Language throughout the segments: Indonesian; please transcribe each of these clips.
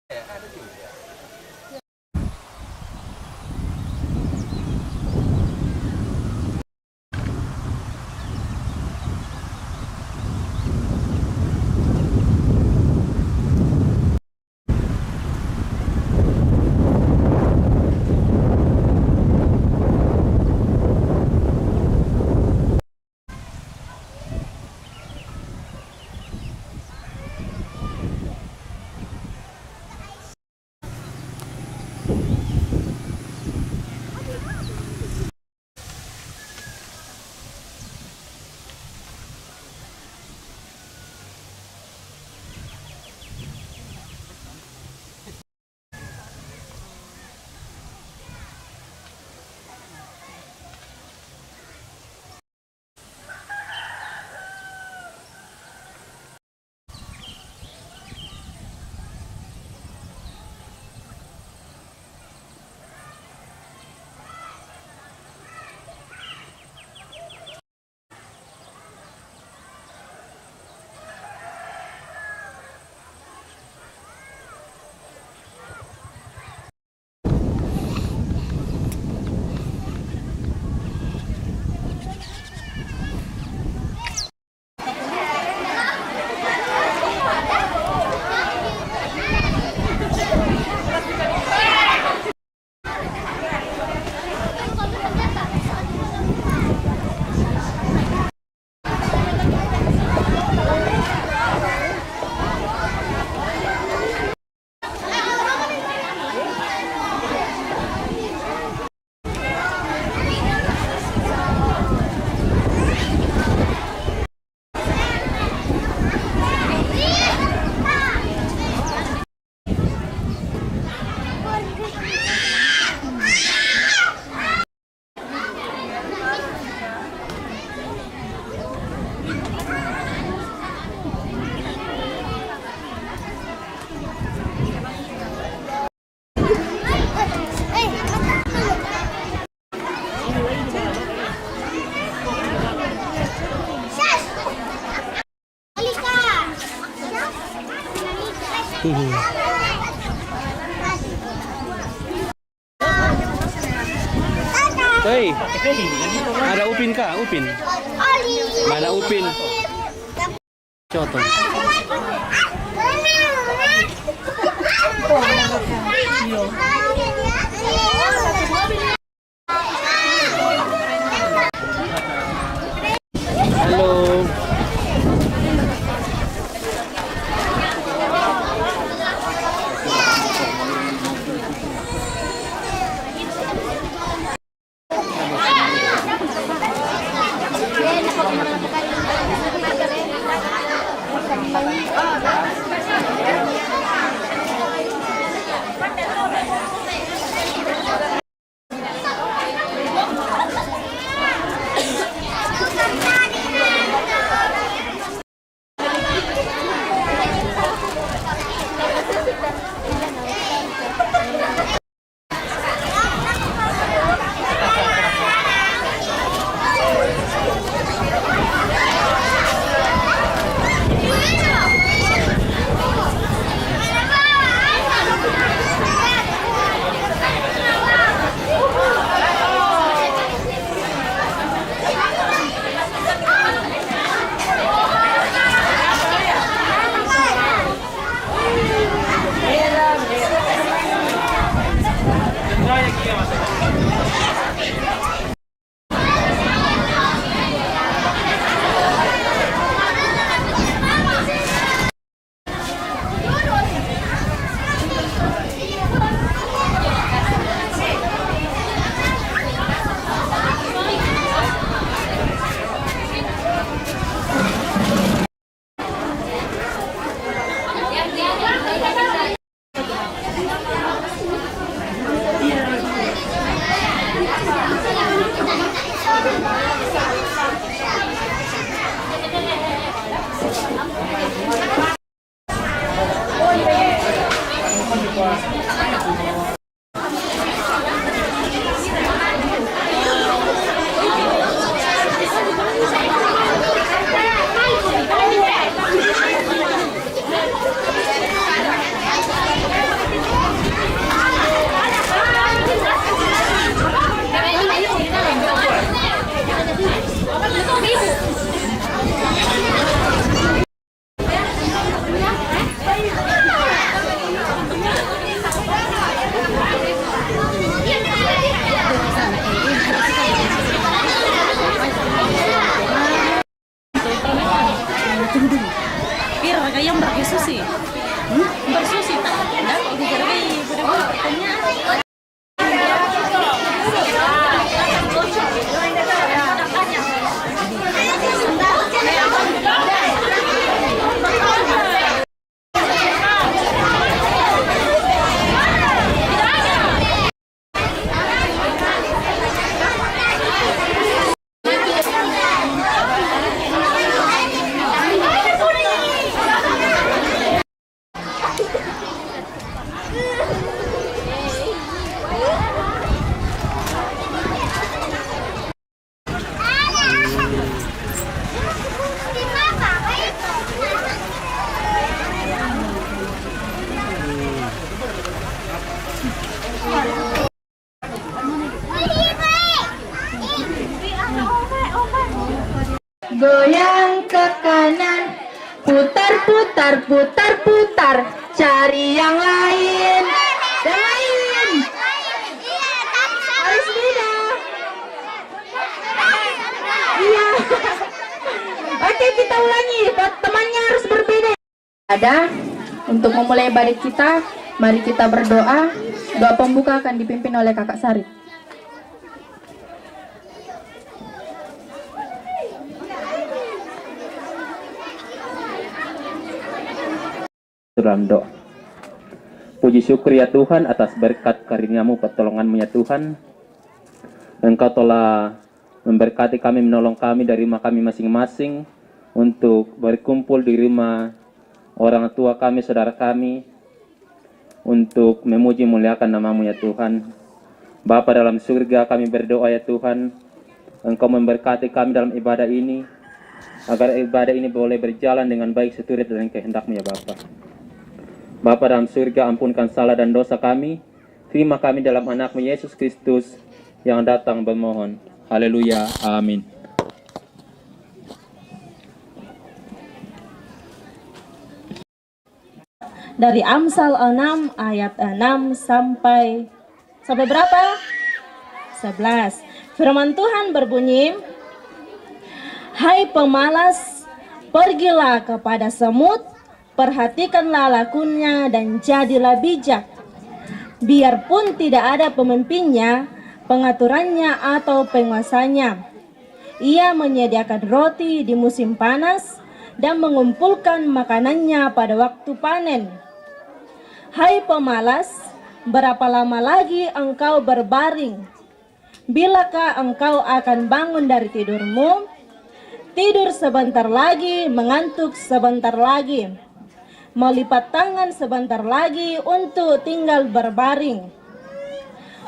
Ya, ada juga. Hei, ada Upin kah? Upin? Mana Upin? Coto. Halo. Bersusi tak ada kok digarbi bener-bener pertanyaan. Goyang ke kanan, putar putar putar putar, cari yang lain, yang lain. Harus beda. Iya. Oke, kita ulangi. Temannya harus berbeda. Ada. Untuk memulai ibadah kita, mari kita berdoa. Doa pembuka akan dipimpin oleh Kakak Sari. Dalam doa. Puji syukur ya Tuhan atas berkat karunia-Mu, pertolongan-Mu ya Tuhan. Engkau telah memberkati kami, menolong kami dari rumah kami masing-masing untuk berkumpul di rumah orang tua kami, saudara kami, untuk memuji muliakan nama-Mu ya Tuhan. Bapa dalam surga, kami berdoa ya Tuhan, Engkau memberkati kami dalam ibadah ini, agar ibadah ini boleh berjalan dengan baik seturut dengan kehendak-Mu ya Bapa. Bapa dalam surga, ampunkan salah dan dosa kami. Terima kami dalam anak-Mu Yesus Kristus yang datang bermohon. Haleluya. Amin. Dari Amsal 6 ayat 6 sampai berapa? 11. Firman Tuhan berbunyi, "Hai pemalas, pergilah kepada semut, perhatikanlah lakunya dan jadilah bijak. Biarpun tidak ada pemimpinnya, pengaturannya atau penguasanya. Ia menyediakan roti di musim panas dan mengumpulkan makanannya pada waktu panen. Hai pemalas, berapa lama lagi engkau berbaring? Bilakah engkau akan bangun dari tidurmu? Tidur sebentar lagi, mengantuk sebentar lagi. Melipat tangan sebentar lagi untuk tinggal berbaring.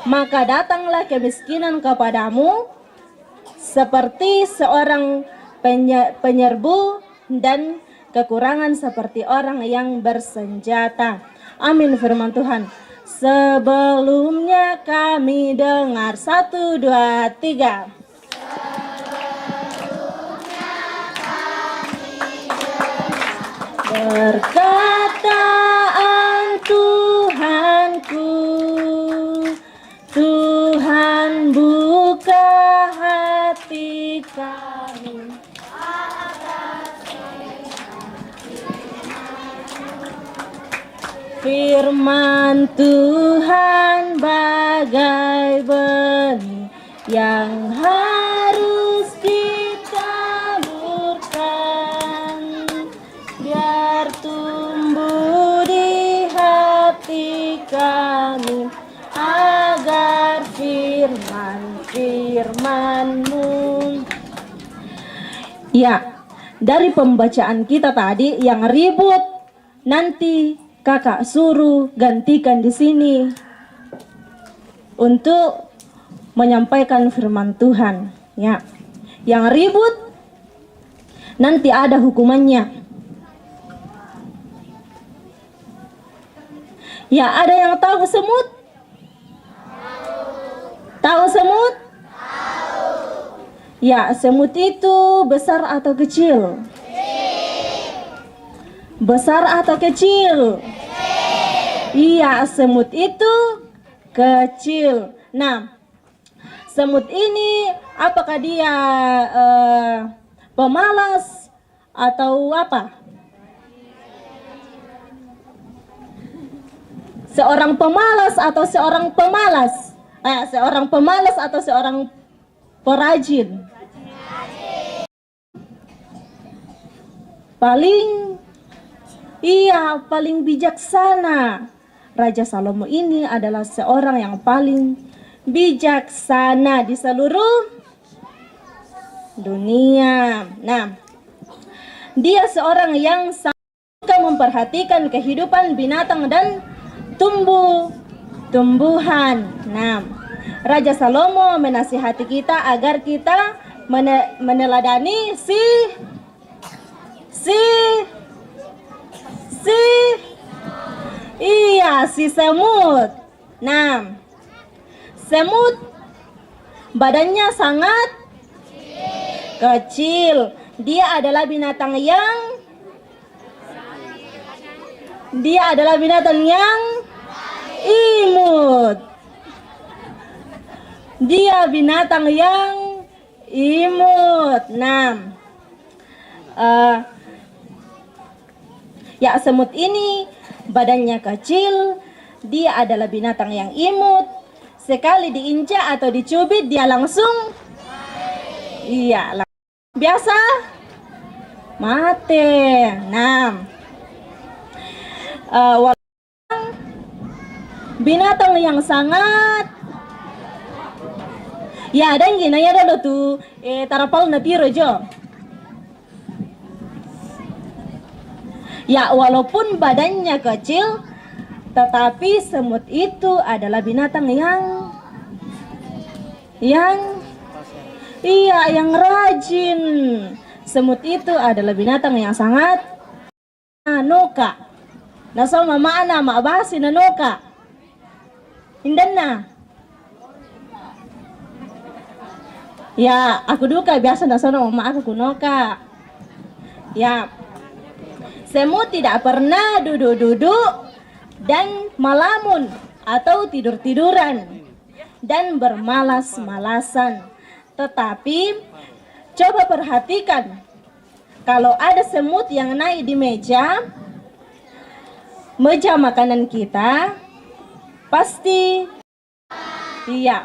Maka datanglah kemiskinan kepadamu seperti seorang penyerbu dan kekurangan seperti orang yang bersenjata." Amin firman Tuhan. Sebelumnya kami dengar 1, 2, 3. Perkataan Tuhanku, Tuhan buka hati kami. Firman Tuhan bagai benih yang harus ditaburkan, biar tumbuh di hati kami, agar firman-Mu. Ya, dari pembacaan kita tadi yang ribut, nanti Kakak suruh gantikan di sini untuk menyampaikan firman Tuhan. Ya, yang ribut nanti ada hukumannya. Ya, ada yang tahu semut? Tahu semut? Ya, semut itu besar atau kecil? Besar atau kecil? Iya, semut itu kecil. Nah, semut ini apakah dia pemalas atau apa? Seorang pemalas atau seorang pemalas? Seorang pemalas atau seorang perajin? Paling bijaksana. Raja Salomo ini adalah seorang yang paling bijaksana di seluruh dunia. Nah, dia seorang yang sangat memperhatikan kehidupan binatang dan tumbuhan. Nah, Raja Salomo menasihati kita agar kita meneladani si semut. Nah, semut badannya sangat kecil. Dia adalah binatang yang imut. Dia binatang yang imut. Nah, semut ini badannya kecil. Dia adalah binatang yang imut. Sekali diinjak atau dicubit dia langsung biasa mati. Nah, binatang yang sangat dan gini ya dulu tuh tarapal na tiro jo. Walaupun badannya kecil, tetapi semut itu adalah binatang yang rajin. Semut itu adalah binatang yang sangat noka. Nasa mamana maabasi na noka. Hindan na. Aku duka biasa nasa mama aku kunoka. Semut tidak pernah duduk-duduk dan melamun atau tidur-tiduran dan bermalas-malasan. Tetapi coba perhatikan, kalau ada semut yang naik di meja makanan kita, pasti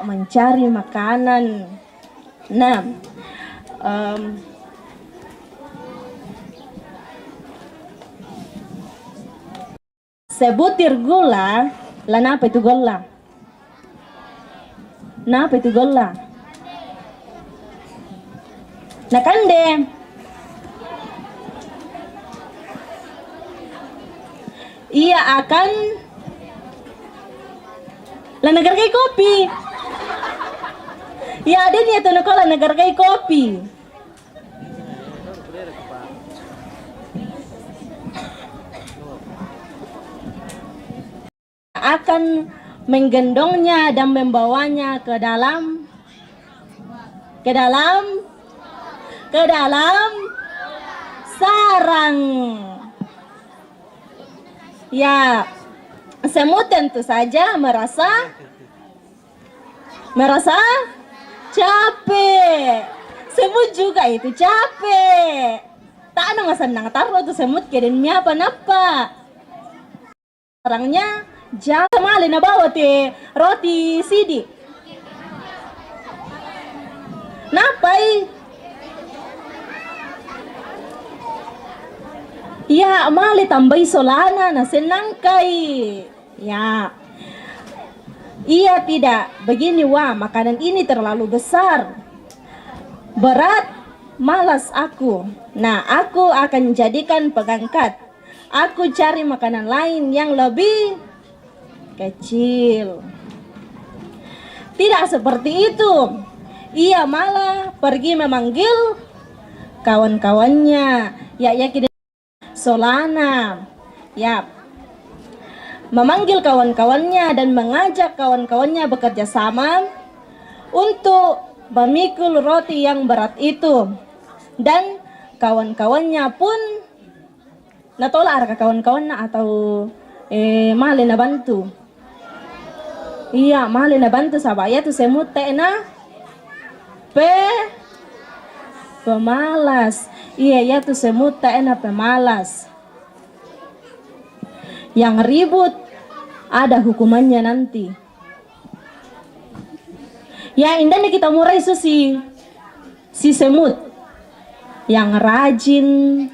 mencari makanan. Nah, sebutir gula, napa itu gula? Napa itu gula? Nah kande, ia akan nagargai kopi. Ada niat untuk nagargai kopi. Akan menggendongnya dan membawanya ke dalam sarang. Semut tentu saja merasa capek. Semut juga itu capek. Tak ada senang taruh tuh semut keden miapa napa. Sarangnya jangan malin na bawa roti sidi. Napai? Mali tambah solana na senang kai. Ia tidak begini, makanan ini terlalu besar, berat, malas aku. Nah, aku akan jadikan pengangkat. Aku cari makanan lain yang lebih kecil. Tidak seperti itu. Ia malah pergi memanggil kawan-kawannya. Solana. Memanggil kawan-kawannya dan mengajak kawan-kawannya bekerja sama untuk memikul roti yang berat itu. Dan kawan-kawannya pun natolak ke kawan-kawannya atau mali na bantu. Mali na bantu sabaya tu semut na pemalas. Tu semut na pemalas. Yang ribut ada hukumannya nanti. Ya, indahnya kita mulai si semut yang rajin,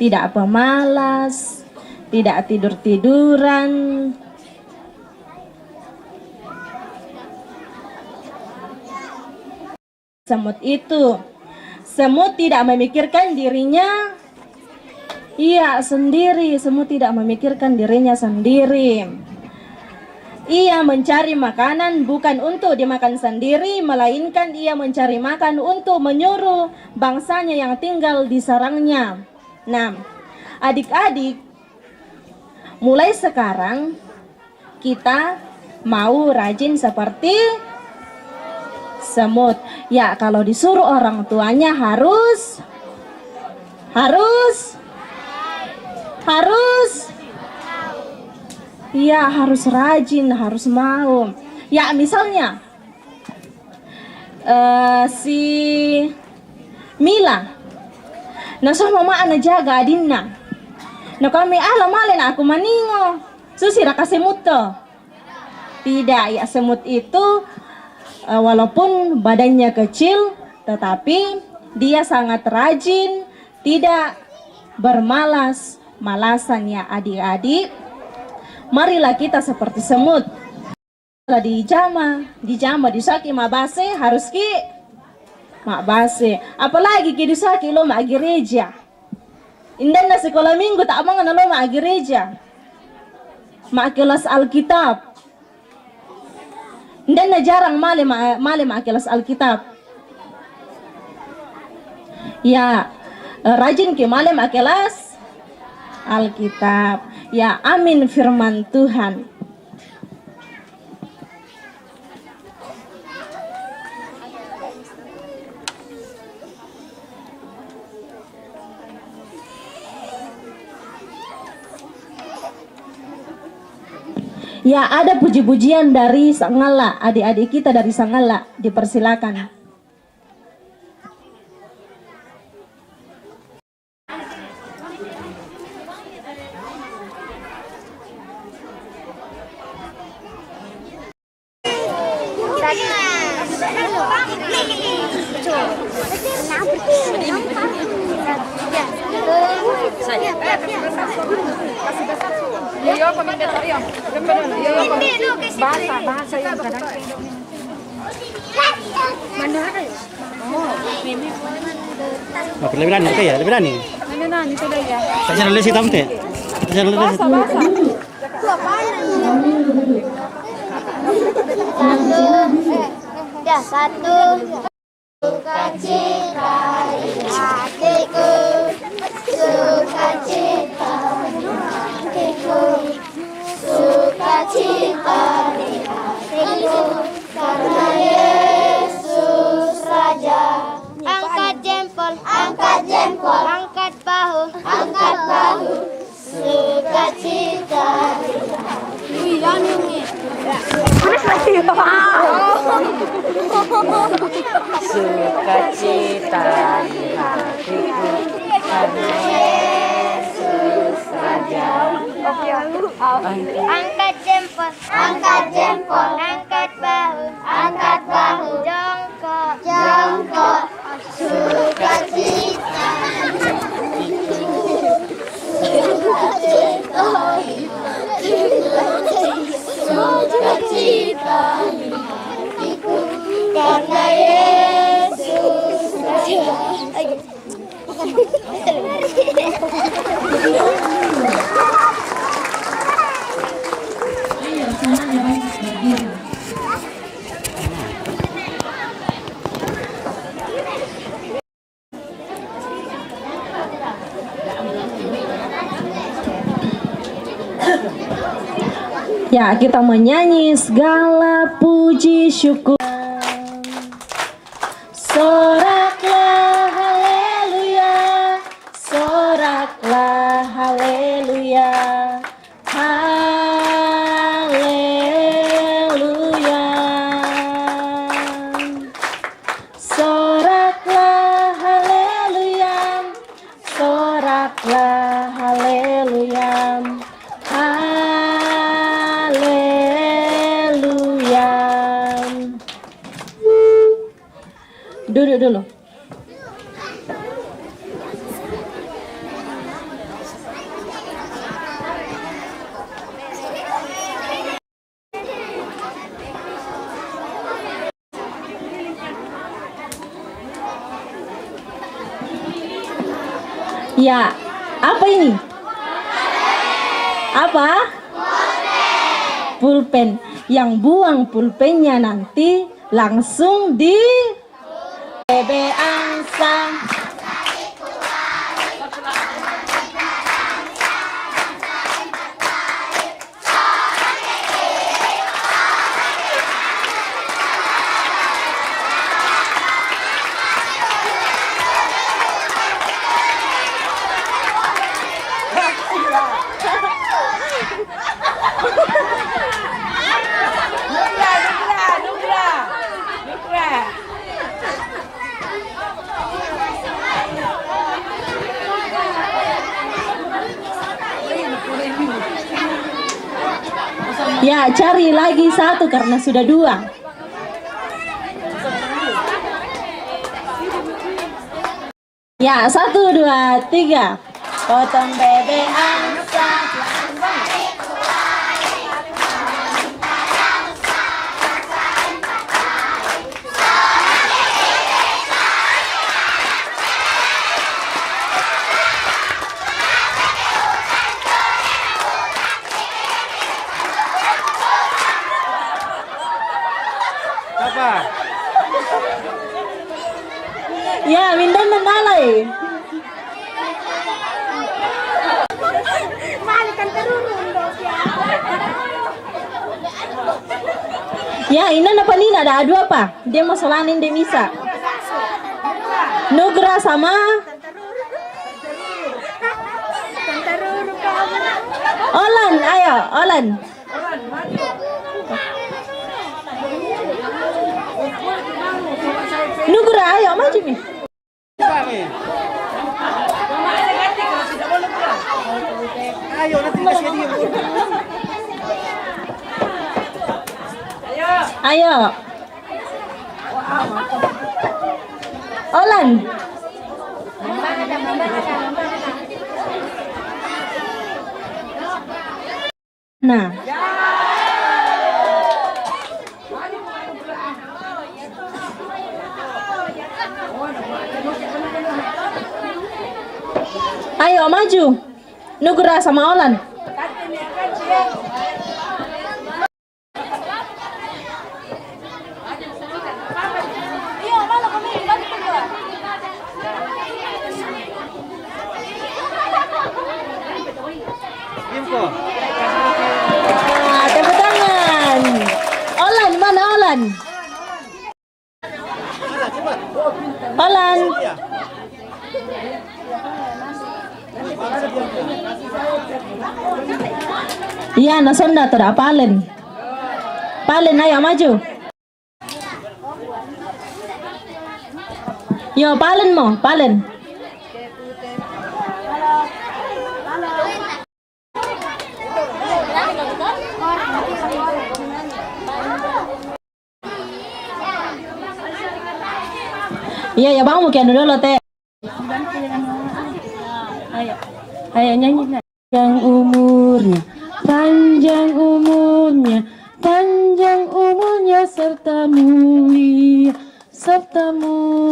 tidak pemalas, tidak tidur-tiduran. Semut tidak memikirkan dirinya sendiri. Semut tidak memikirkan dirinya sendiri. Ia mencari makanan bukan untuk dimakan sendiri, melainkan ia mencari makan untuk menyuruh bangsanya yang tinggal di sarangnya. Nah, adik-adik, mulai sekarang kita mau rajin seperti semut. Ya, kalau disuruh orang tuanya harus ya, harus rajin, harus mau. Ya, misalnya si Mila naso mama ana jaga adinna. Nah kami malen aku maningo. Susira ka semut to. Tidak, ya semut itu walaupun badannya kecil tetapi dia sangat rajin, tidak bermalas-malasan ya adik-adik. Marilah kita seperti semut. Di jama disaki mabase harus ki mabase. Apalagi ki disaki lo ma gereja. Indan na sekolah minggu tak mangan lo ma gereja. Ma kelas Alkitab. Indan na jarang male ma kelas Alkitab. Ya, rajin ki male ma kelas Alkitab. Ya, amin firman Tuhan. Ya, ada puji-pujian dari Sangala, adik-adik kita dari Sangala, dipersilakan. Bahasa yang kadang Lebih berani ya, lebih berani. itu dah ya. Tak cara lesi tamte. Tak cara lesi. Satu. Sukacita di hatiku, sukacita di hatiku, sukacita di hatiku, karena Yesus Raja. Angkat jempol, angkat bahu, sukacita di hatiku. Sukacita di hatiku karena Yesus Raja. Angkat jempol, angkat bahu, jongkok, sukacita, sukacita, karena Yesus Raja. Ya, kita menyanyi segala puji syukur. Soraklah haleluya, soraklah haleluya, haleluya. Soraklah haleluya, soraklah haleluya, haleluya. Duduk dulu. Ya, apa ini? Apa? Pulpen. Yang buang pulpennya nanti langsung di bebe angsa. Ya, cari lagi satu karena sudah dua. Ya, 1, 2, 3. Potong bebe angsa. Apa? Ya, mindan menalai. Ya, ini apa nih? Ada adu apa? Dia mau solanin dia bisa. Nugra sama Olan, ayo, Olan. Nugra, ayo maju nih. Ayo nanti kasih dia. Ayo. Olan. Nah. Ayo maju. Nugra sama Olan. Info. Nah, tepuk tangan. Olan, mana Olan? Olan. Iya, nasonda tuh dah Palen. Palen, ayo maju. Yo, Palen mau, Palen. Iya, ya bang, mungkin dulu teh. Ayo, ayo nyanyi. Panjang umurnya serta mulia, serta mulia.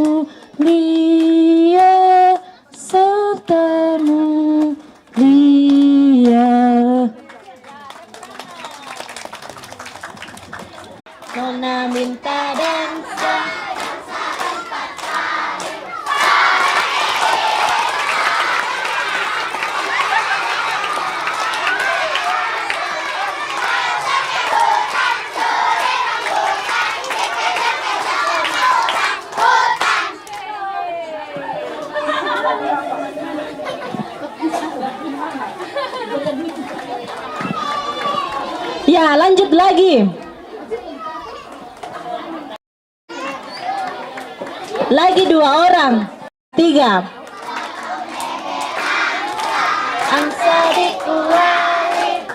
Nona minta dansa. Ya, lanjut lagi. Lagi 2 orang. 3. Angsa dikurangi.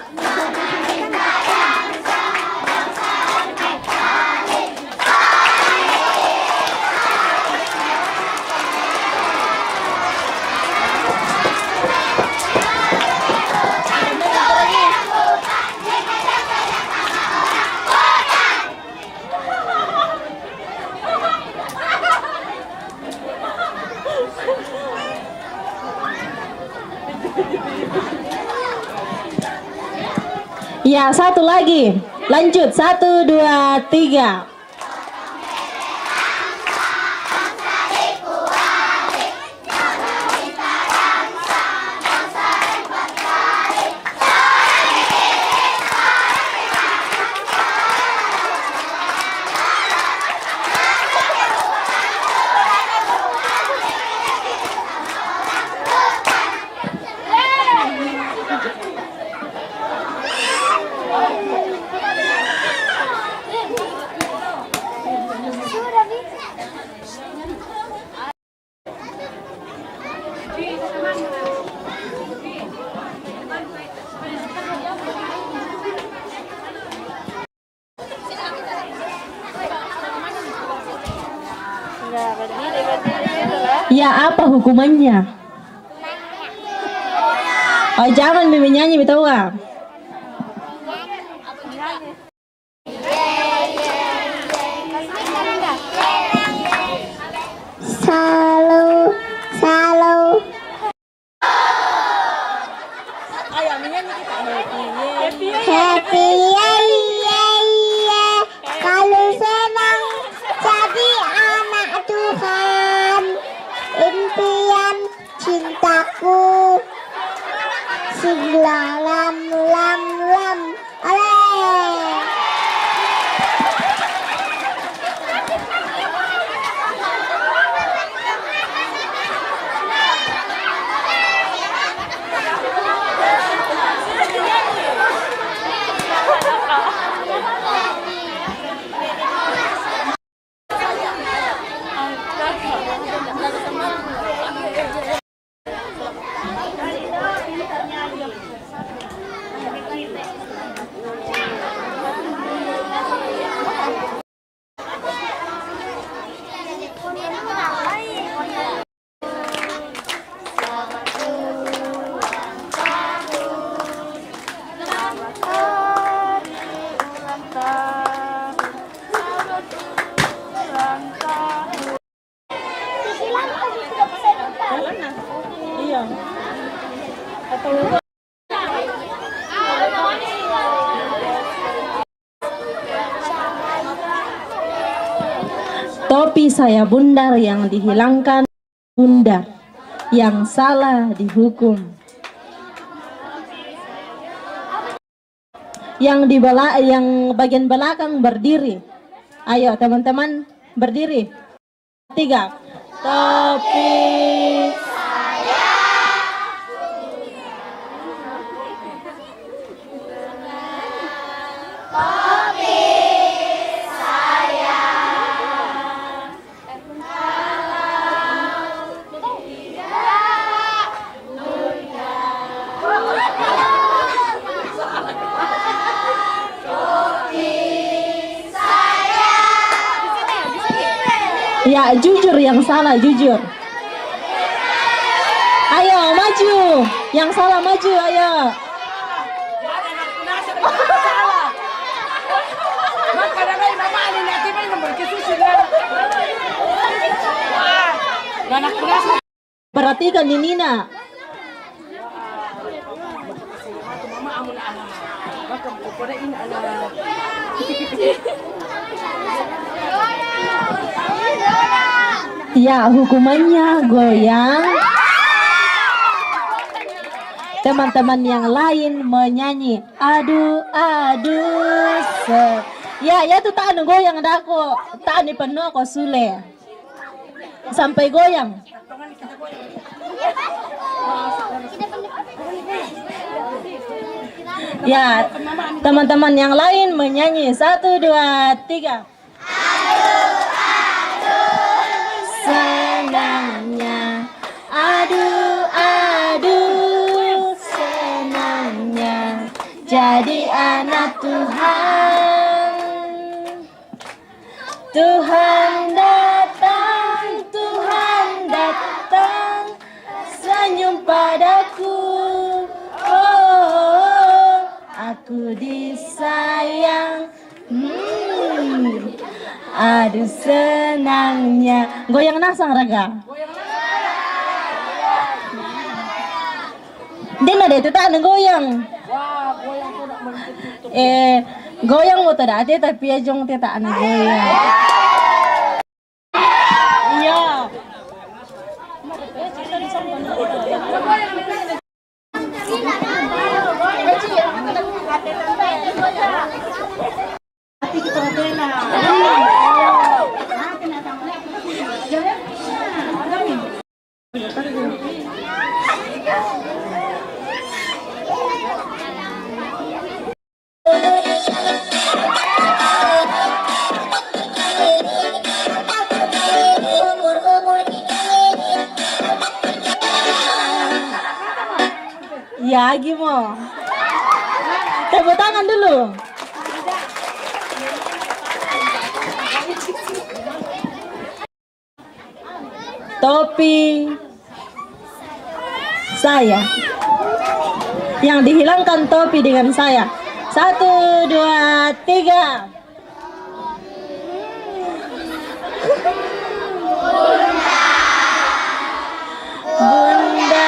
Ya, satu lagi. Lanjut, 1, 2, 3. Ya, apa hukumannya? Oh, jangan Mimi nyanyi, betul gak? Selalu, selalu. Ayo, menyanyi kita. Happy yeah, yeah, yeah. Kalau senang jadi anak Tuhan, impian cintaku segala lam lam lam. Oleh. Iya. Topi saya bundar yang dihilangkan bundar, yang salah dihukum. Yang bagian belakang berdiri. Ayo teman-teman berdiri. 3. Topi ya, jujur yang salah, jujur. Ayo maju, yang salah maju, ayo. Perhatikan di Nina. Ya, hukumannya goyang. Teman-teman yang lain menyanyi aduh aduh ya tuh tak goyang ada aku tak penuh kok sule sampai goyang. Ya, teman-teman yang lain menyanyi 1, 2, 3. Senangnya, aduh aduh senangnya jadi anak Tuhan. Tuhan datang senyum padaku. Oh, aku disayang. Aduh senangnya. Goyang nasang raga. Dia nada itu tak ada goyang. Goyang mo tada ate tapi ajong teta anak goyang. Iya. Ya, gimo. Tepuk tangan dulu. Topi saya. Yang dihilangkan topi dengan saya. 1, 2, 3. Bundar.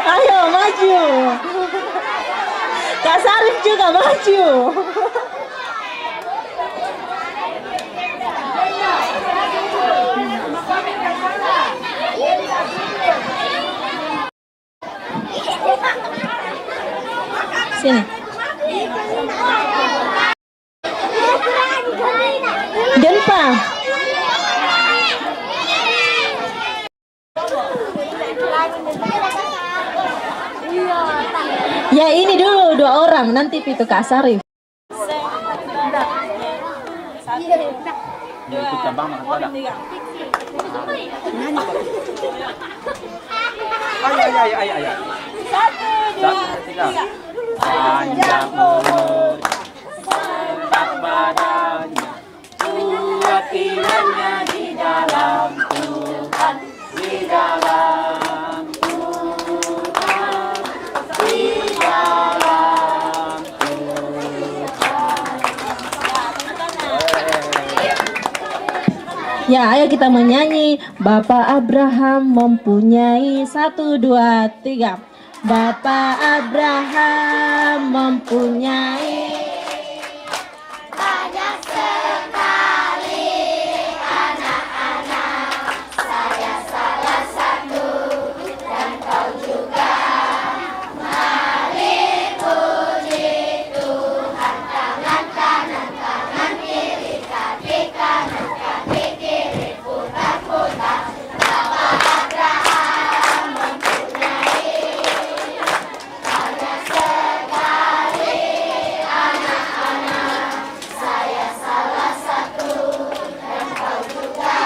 Ayo maju. Kak Sarif juga maju. Sini. Genpa. Ya ini dulu 2 orang, nanti itu Kak Sarif. Ayo. 1, 2, 3. Panjang umur, tetap badannya, kuat imannya di dalam Tuhan, di dalam Tuhan, di dalam Tuhan. Ya, ayo kita menyanyi. Bapak Abraham mempunyai 1, 2, 3. Bapak Abraham mempunyai Banyak sekali anak-anak, saya salah satu dan kau juga. Mari puji Tuhan, tangan kanan, tangan kiri, kaki kanan, kaki kiri, putar-putar. Bapak Abraham mempunyai banyak sekali anak-anak, saya salah satu dan kau juga.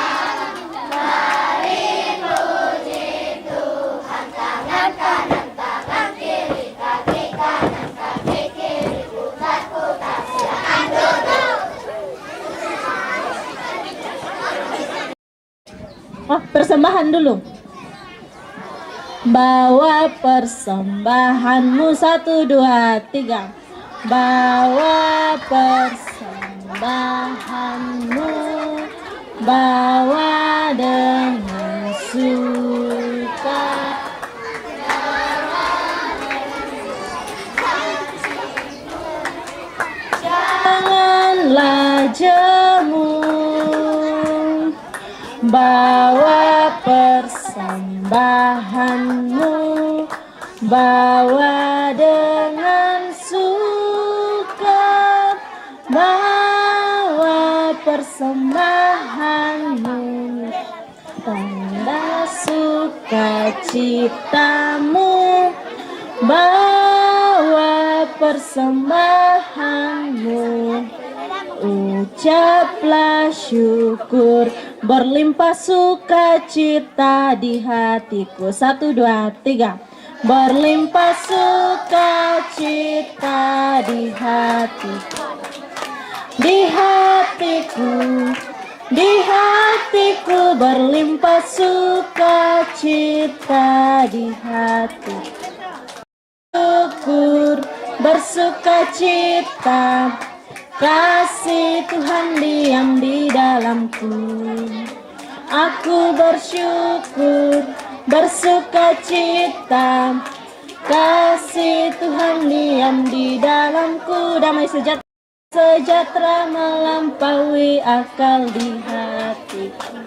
Mari puji Tuhan, tangan kanan, tangan kiri, kaki kanan, kaki kiri, putar-putar. Silakan duduk. persembahan dulu. Bawa persembahanmu 1, 2, 3. Bawa persembahanmu, bawa dengan suka. Janganlah jemu, bawa persembahanmu, bawa dengan suka, bawa persembahanmu, tanda sukacitamu, bawa persembahanmu. Ucaplah syukur, berlimpah sukacita di hatiku. 1, 2, 3. Berlimpah sukacita di hatiku, di hatiku, Di hatiku berlimpah sukacita, di hati syukur bersukacita, kasih Tuhan diam di dalamku. Aku bersyukur bersukacita, kasih Tuhan diam di dalamku. Damai sejahtera melampaui akal di hatiku,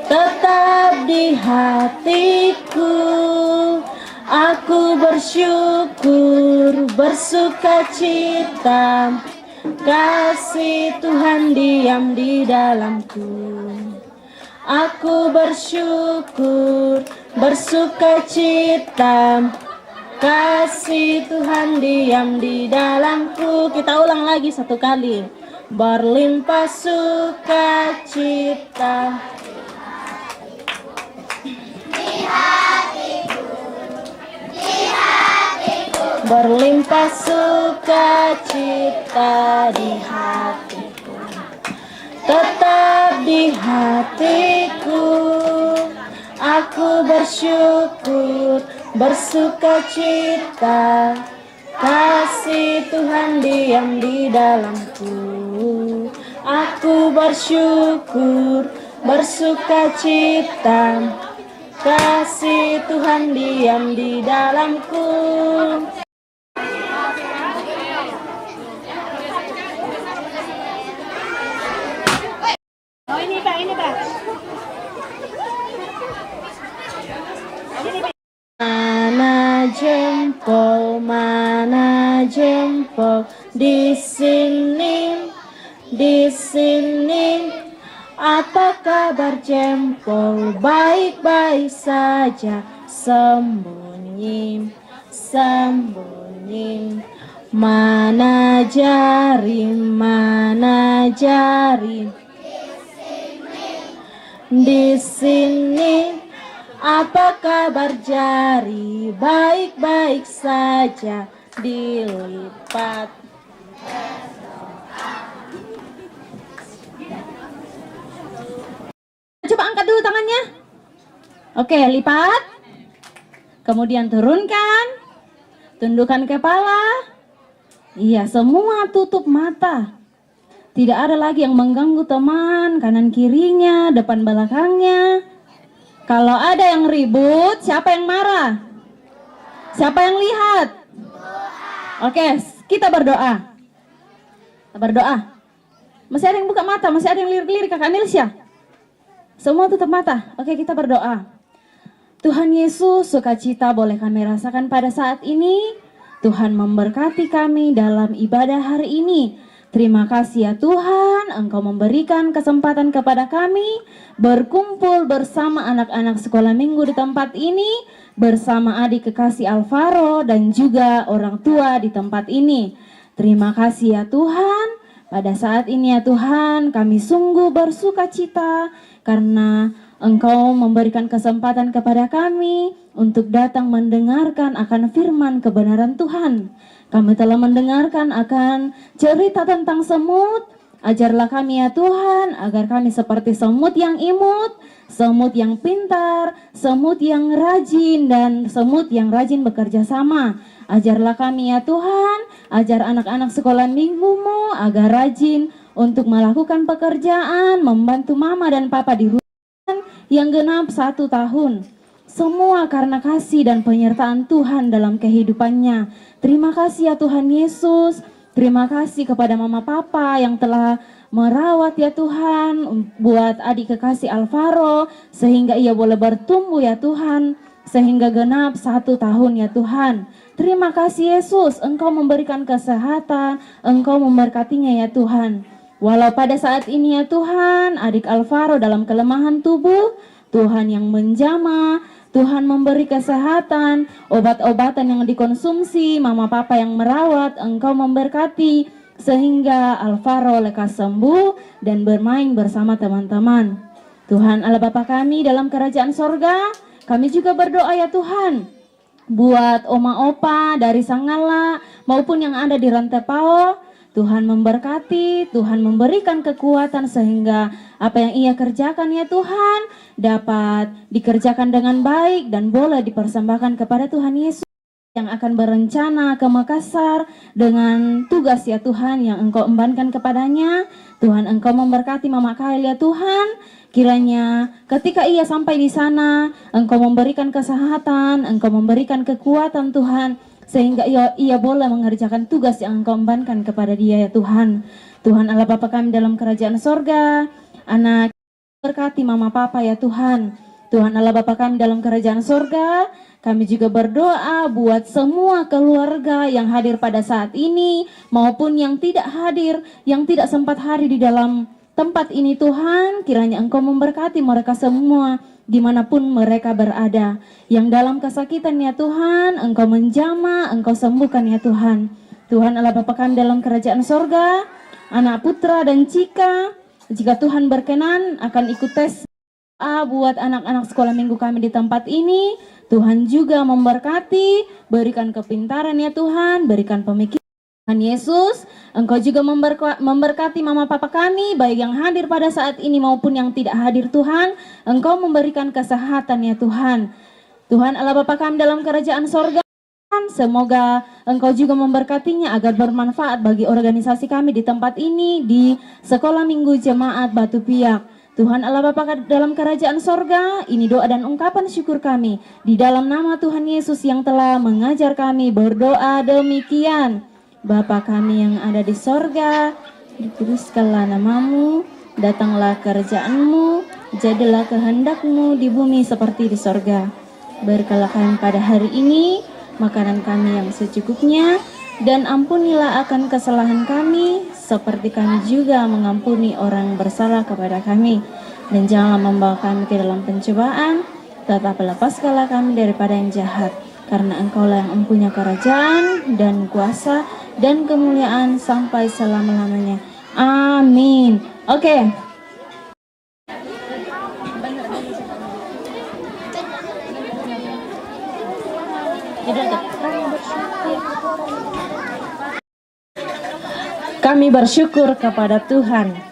tetap di hatiku. Aku bersyukur bersukacita, kasih Tuhan diam di dalamku. Aku bersyukur bersukacita, kasih Tuhan diam di dalamku. Kita ulang lagi satu kali. Berlimpah sukacita berlimpah sukacita di hatiku, tetap di hatiku. Aku bersyukur bersukacita, kasih Tuhan diam di dalamku. Aku bersyukur bersukacita, kasih Tuhan diam di dalamku. Mana jempol di sini, apa kabar jempol? Baik-baik saja, sembunyi. Mana jari? Di sini, apa kabar jari? Baik-baik saja, dilipat. Coba angkat dulu tangannya. Oke, lipat. Kemudian turunkan. Tundukkan kepala. Iya, semua tutup mata. Tidak ada lagi yang mengganggu teman, kanan kirinya, depan belakangnya. Kalau ada yang ribut, siapa yang marah? Siapa yang lihat? Oke, kita berdoa. Masih ada yang buka mata, masih ada yang lirik-lirik Kakak Nilsya. Semua tutup mata. Oke, kita berdoa. Tuhan Yesus, sukacita boleh kami rasakan pada saat ini. Tuhan memberkati kami dalam ibadah hari ini. Terima kasih ya Tuhan, Engkau memberikan kesempatan kepada kami berkumpul bersama anak-anak sekolah minggu di tempat ini, bersama adik kekasih Alvaro dan juga orang tua di tempat ini. Terima kasih ya Tuhan, pada saat ini ya Tuhan, kami sungguh bersukacita karena Engkau memberikan kesempatan kepada kami untuk datang mendengarkan akan firman kebenaran Tuhan. Kami telah mendengarkan akan cerita tentang semut. Ajarlah kami ya Tuhan, agar kami seperti semut yang imut, semut yang pintar, semut yang rajin, dan semut yang rajin bekerja sama. Ajarlah kami ya Tuhan, ajar anak-anak sekolah minggumu agar rajin untuk melakukan pekerjaan, membantu mama dan papa di rumah yang genap 1 tahun. Semua karena kasih dan penyertaan Tuhan dalam kehidupannya. Terima kasih ya Tuhan Yesus. Terima kasih kepada mama papa yang telah merawat ya Tuhan buat adik kekasih Alvaro sehingga ia boleh bertumbuh ya Tuhan, sehingga genap 1 tahun ya Tuhan. Terima kasih Yesus, Engkau memberikan kesehatan, Engkau memberkatinya ya Tuhan. Walau pada saat ini ya Tuhan, adik Alvaro dalam kelemahan tubuh, Tuhan yang menjamah, Tuhan memberi kesehatan, obat-obatan yang dikonsumsi, mama papa yang merawat, Engkau memberkati, sehingga Alvaro lekas sembuh dan bermain bersama teman-teman. Tuhan Allah Bapa kami dalam kerajaan sorga, kami juga berdoa ya Tuhan, buat oma opa dari Sangala maupun yang ada di Rantepao, Tuhan memberkati, Tuhan memberikan kekuatan sehingga apa yang ia kerjakan ya Tuhan dapat dikerjakan dengan baik dan boleh dipersembahkan kepada Tuhan Yesus yang akan berencana ke Makassar dengan tugas ya Tuhan yang Engkau embankan kepadanya. Tuhan, Engkau memberkati Mama Kail ya Tuhan. Kiranya ketika ia sampai di sana, Engkau memberikan kesehatan, Engkau memberikan kekuatan Tuhan, sehingga ia boleh mengerjakan tugas yang Engkau embankan kepada dia ya Tuhan. Tuhan Allah Bapa kami dalam kerajaan sorga, anak berkati Mama Papa ya Tuhan. Tuhan Allah Bapa kami dalam kerajaan sorga, kami juga berdoa buat semua keluarga yang hadir pada saat ini maupun yang tidak hadir, yang tidak sempat hadir di dalam tempat ini Tuhan. Kiranya Engkau memberkati mereka semua dimanapun mereka berada. Yang dalam kesakitan ya Tuhan, Engkau menjamah, Engkau sembuhkan ya Tuhan. Tuhan Allah Bapa kami dalam kerajaan sorga, anak Putra dan Cika, jika Tuhan berkenan akan ikut tes buat anak-anak sekolah minggu kami di tempat ini. Tuhan juga memberkati, berikan kepintaran ya Tuhan, berikan pemikiran. Tuhan Yesus, Engkau juga memberkati Mama Papa kami, baik yang hadir pada saat ini maupun yang tidak hadir Tuhan. Engkau memberikan kesehatan ya Tuhan. Tuhan Allah Bapa kami dalam kerajaan sorga, semoga Engkau juga memberkatinya agar bermanfaat bagi organisasi kami di tempat ini, di Sekolah Minggu Jemaat Batu Piak. Tuhan Allah Bapa dalam kerajaan sorga, ini doa dan ungkapan syukur kami di dalam nama Tuhan Yesus yang telah mengajar kami berdoa demikian. Bapa kami yang ada di sorga, dikuduskanlah namamu, datanglah kerjaanmu, jadilah kehendakmu di bumi seperti di sorga. Berkalah kami pada hari ini makanan kami yang secukupnya, dan ampunilah akan kesalahan kami, seperti kami juga mengampuni orang bersalah kepada kami. Dan janganlah membawa kami ke dalam pencobaan, tetapi lepaskanlah kami daripada yang jahat. Karena Engkaulah yang mempunyai kerajaan dan kuasa dan kemuliaan sampai selama-lamanya. Amin. Oke. Kami bersyukur kepada Tuhan.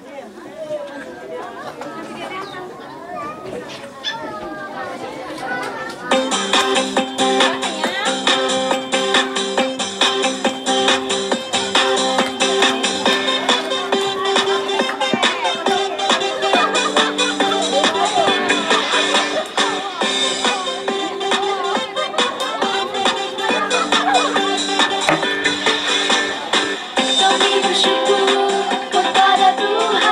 Kami bersyukur kepada Tuhan.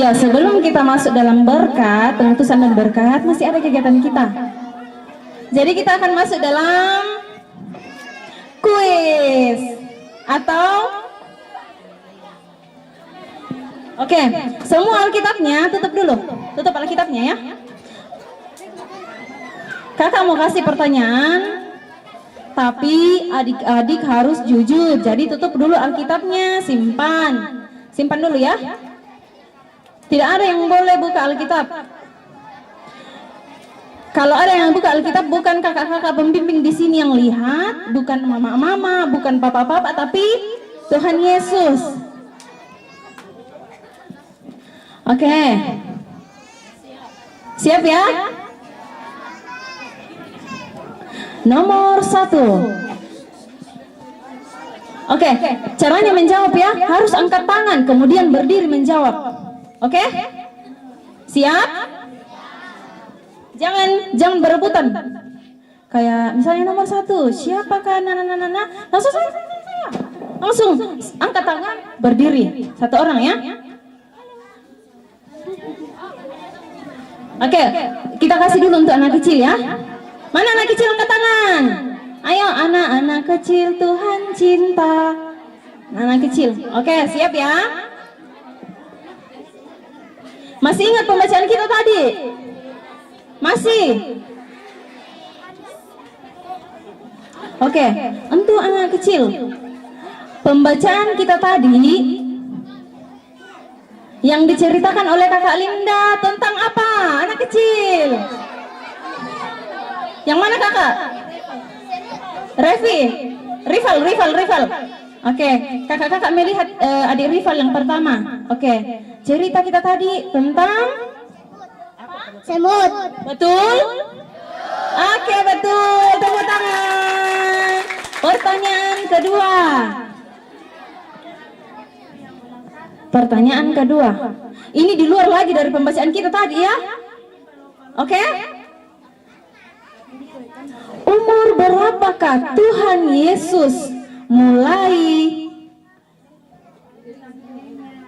Iya, sebelum kita masuk dalam berkat, pengutusan dan berkat, masih ada kegiatan kita. Jadi kita akan masuk dalam kuis atau oke, semua Alkitabnya tutup dulu. Tutup Alkitabnya ya. Kakak mau kasih pertanyaan, tapi adik-adik harus jujur. Jadi tutup dulu Alkitabnya, simpan. Simpan dulu ya. Tidak ada yang boleh buka Alkitab. Kalau ada yang buka Alkitab, bukan kakak-kakak pembimbing di sini yang lihat, bukan mama-mama, bukan papa-papa, tapi Tuhan Yesus. Oke. Siap ya? Nomor 1. Oke, caranya menjawab ya, harus angkat tangan, kemudian berdiri menjawab. Oke? Siap? Jangan berebutan. Kayak misalnya nomor 1, siapakah nana? Langsung angkat tangan, berdiri. Satu orang ya. Oke, kita kasih dulu untuk anak kecil ya. Mana anak kecil, angkat tangan. Ayo anak-anak kecil, Tuhan cinta. Anak kecil. Oke, siap ya. Masih ingat pembacaan kita tadi? Masih? Oke, untuk anak kecil, pembacaan kita tadi yang diceritakan oleh kakak Linda tentang apa? Anak kecil. Yang mana kakak? Rival. Oke, kakak-kakak melihat adik rival yang pertama. Oke, cerita kita tadi tentang Semut. betul? Oke, betul. Tepuk tangan. Pertanyaan kedua. Pertanyaan kedua. Ini di luar lagi dari pembacaan kita tadi ya. Oke? Umur berapakah Tuhan Yesus mulai,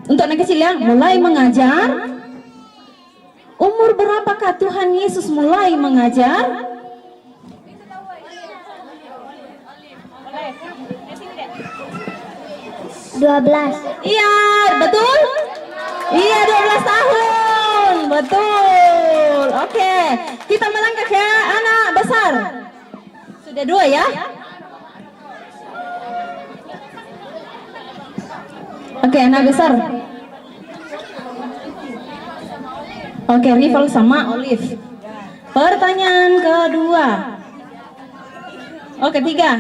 untuk anak kecil ya, mulai mengajar? Umur berapakah Tuhan Yesus mulai mengajar? Iya, Betul? Iya, 12 tahun. Betul. Oke, kita melangkah ke anak besar. Sudah 2 ya? Oke, anak besar. Oke, rival sama Olive. Pertanyaan kedua. Oke, 3.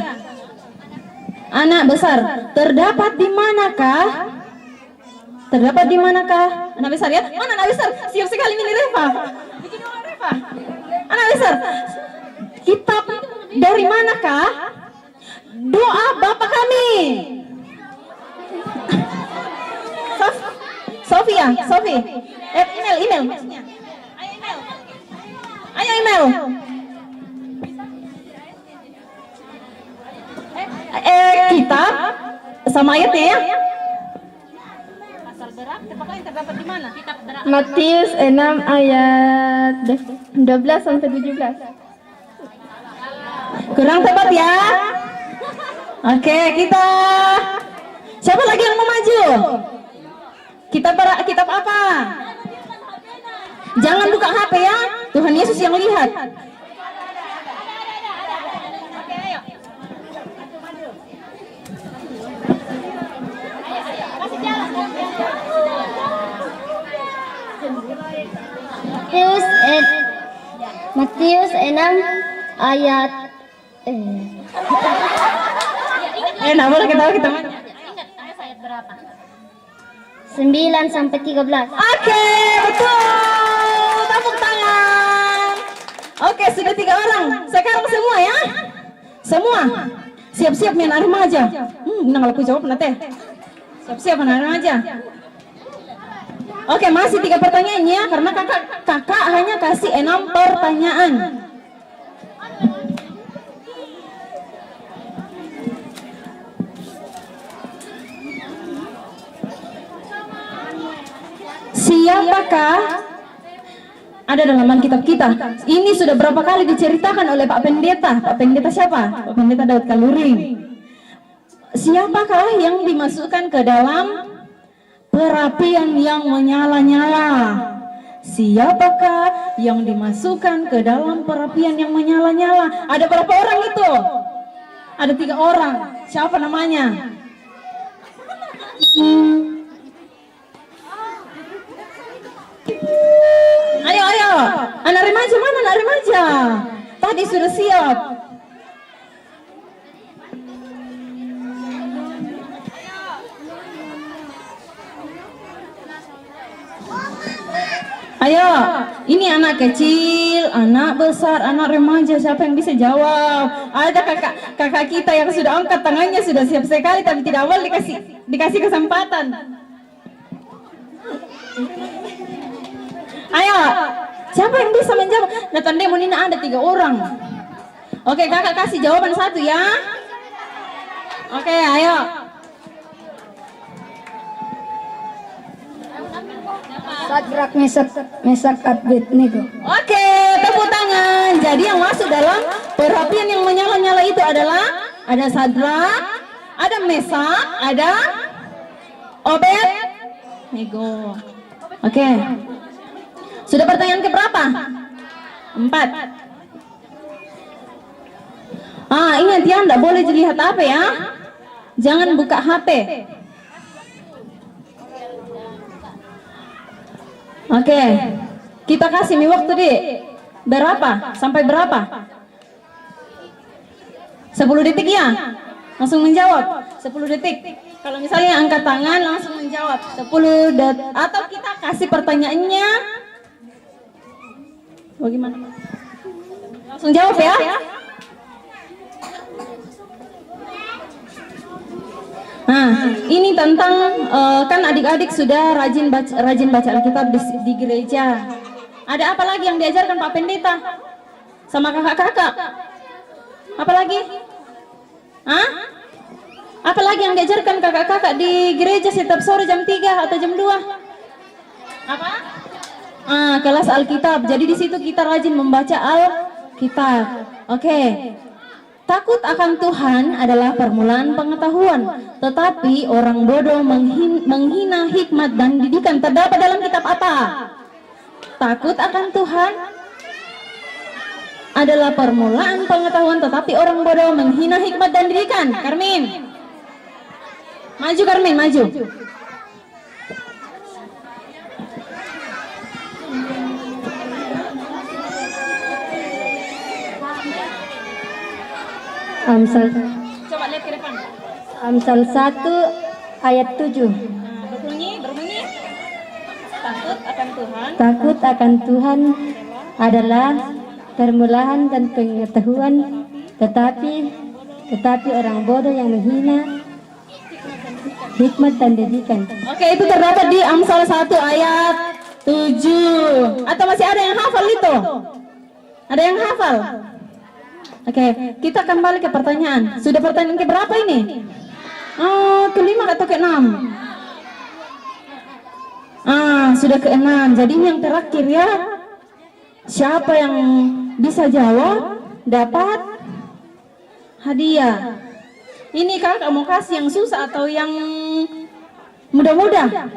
Anak besar, terdapat di manakah? Terdapat di manakah? Anak besar ya? Mana anak besar? Siap sekali milih Reva. Bikin orang Reva. Anak besar, kitab dari manakah? Doa Bapa kami. Sofi. Email. Ayo email. Kitab sama ayatnya ya. Pasal berapa? Yang terdapat di mana? Kitab berapa? Matius 6 ayat 12 sampai 17. Kurang tepat ya. Oke, kita. Siapa lagi yang mau maju? Kitab apa? Jangan buka HP ya. Tuhan Yesus yang lihat. Matius 6 ayat Nah boleh kita maju. 9 sampai 13. Oke, betul. Tepuk tangan. Oke, sudah 3 orang. Sekarang semua ya. Semua. Siap-siap anak remaja. Nang aku jawab nanti. Siap-siap anak remaja. Oke, masih 3 pertanyaannya karena kakak hanya kasih 6 pertanyaan. Siapakah ada dalam Alkitab kita? Ini sudah berapa kali diceritakan oleh Pak Pendeta. Pak Pendeta siapa? Pak Pendeta Daud Kaluring. Siapakah yang dimasukkan ke dalam perapian yang menyala-nyala? Siapakah yang dimasukkan ke dalam perapian yang menyala-nyala? Ada berapa orang itu? Ada 3 orang. Siapa namanya? Ayo, ayo. Anak remaja mana anak remaja? Tadi sudah siap. Ayo, ini anak kecil, anak besar, anak remaja, siapa yang bisa jawab? Ada kakak kita yang sudah angkat tangannya, sudah siap sekali, tapi tidak awal dikasih kesempatan. Ayo, siapa yang bisa menjawab? Nah, tanda Monina ada 3 orang. Oke, kakak kasih jawaban 1 ya. Oke, ayo. Sadrak Mesak Abednego. Oke, tepuk tangan. Jadi yang masuk dalam perapian yang menyala-nyala itu adalah ada Sadrak, ada Mesak, ada Abednego. Oke. Sudah pertanyaan keberapa? 4. Ingat ya, tidak boleh lihat HP ya. Jangan buka HP. Oke, kita kasih waktu di berapa? Sampai berapa? 10 detik ya? Langsung menjawab 10 detik. Kalau misalnya angkat tangan langsung menjawab 10 detik. Atau kita kasih pertanyaannya bagaimana? Langsung jawab ya. Nah, ini tentang kan adik-adik sudah rajin baca Alkitab di gereja. Ada apa lagi yang diajarkan Pak Pendeta sama kakak-kakak? Apa lagi? Apa lagi yang diajarkan kakak-kakak di gereja setiap sore jam 3 atau jam 2? Apa? Kelas Alkitab. Jadi di situ kita rajin membaca Alkitab. Oke. Takut akan Tuhan adalah permulaan pengetahuan, tetapi orang bodoh menghina hikmat dan didikan. Terdapat dalam kitab apa? Takut akan Tuhan adalah permulaan pengetahuan, tetapi orang bodoh menghina hikmat dan didikan. Karmin, maju Karmin, maju. Coba lihat ke depan. Amsal 1 ayat 7. Berbunyi. Takut akan Tuhan adalah permulaan dan pengetahuan, tetapi orang bodoh yang menghina hikmat dan didikan. Oke, itu terdapat di Amsal 1 ayat 7. Atau masih ada yang hafal itu? Ada yang hafal? Oke, kita kembali ke pertanyaan. Sudah pertanyaan ke berapa ini? Ke-5 atau ke-6? Sudah ke-6. Jadi ini yang terakhir ya. Siapa yang bisa jawab dapat hadiah. Ini kakak mau kasih yang susah atau yang mudah-mudah?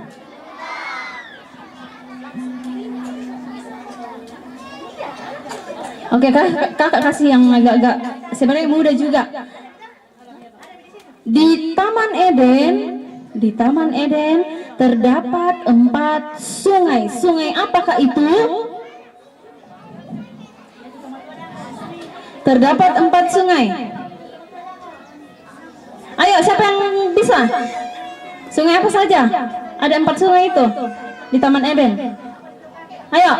Oke, kakak kasih yang agak-agak sebenarnya mudah juga. Di Taman Eden terdapat 4 sungai. Sungai apakah itu? Terdapat 4 sungai. Ayo, siapa yang bisa? Sungai apa saja? Ada 4 sungai itu di Taman Eden. Ayo.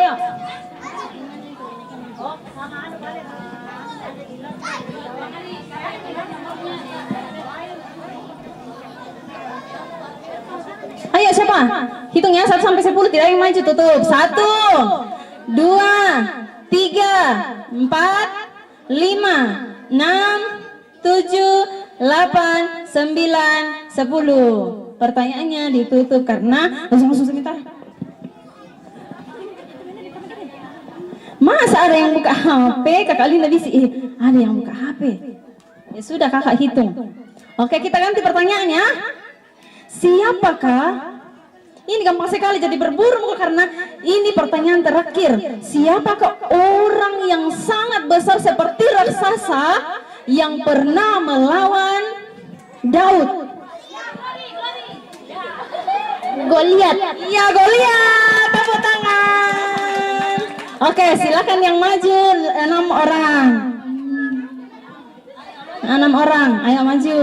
Ayo siapa? Hitung ya 1 sampai 10, tidak yang maju, tutup. 1, 2, 3, 4, 5, 6, 7, 8, 9, 10. Pertanyaannya ditutup karena langsung sebentar. Masa ada yang buka HP? Kakak Linda bisa, ada yang buka HP. Ya sudah kakak hitung. Oke, kita ganti pertanyaannya. Siapakah? Ini gampang sekali jadi berburu karena ini pertanyaan terakhir. Siapakah orang yang sangat besar seperti raksasa yang pernah melawan Daud? Goliat. Iya, Goliat. Tepuk tangan. Oke, silakan yang maju 6 orang. 6 orang, ayo maju.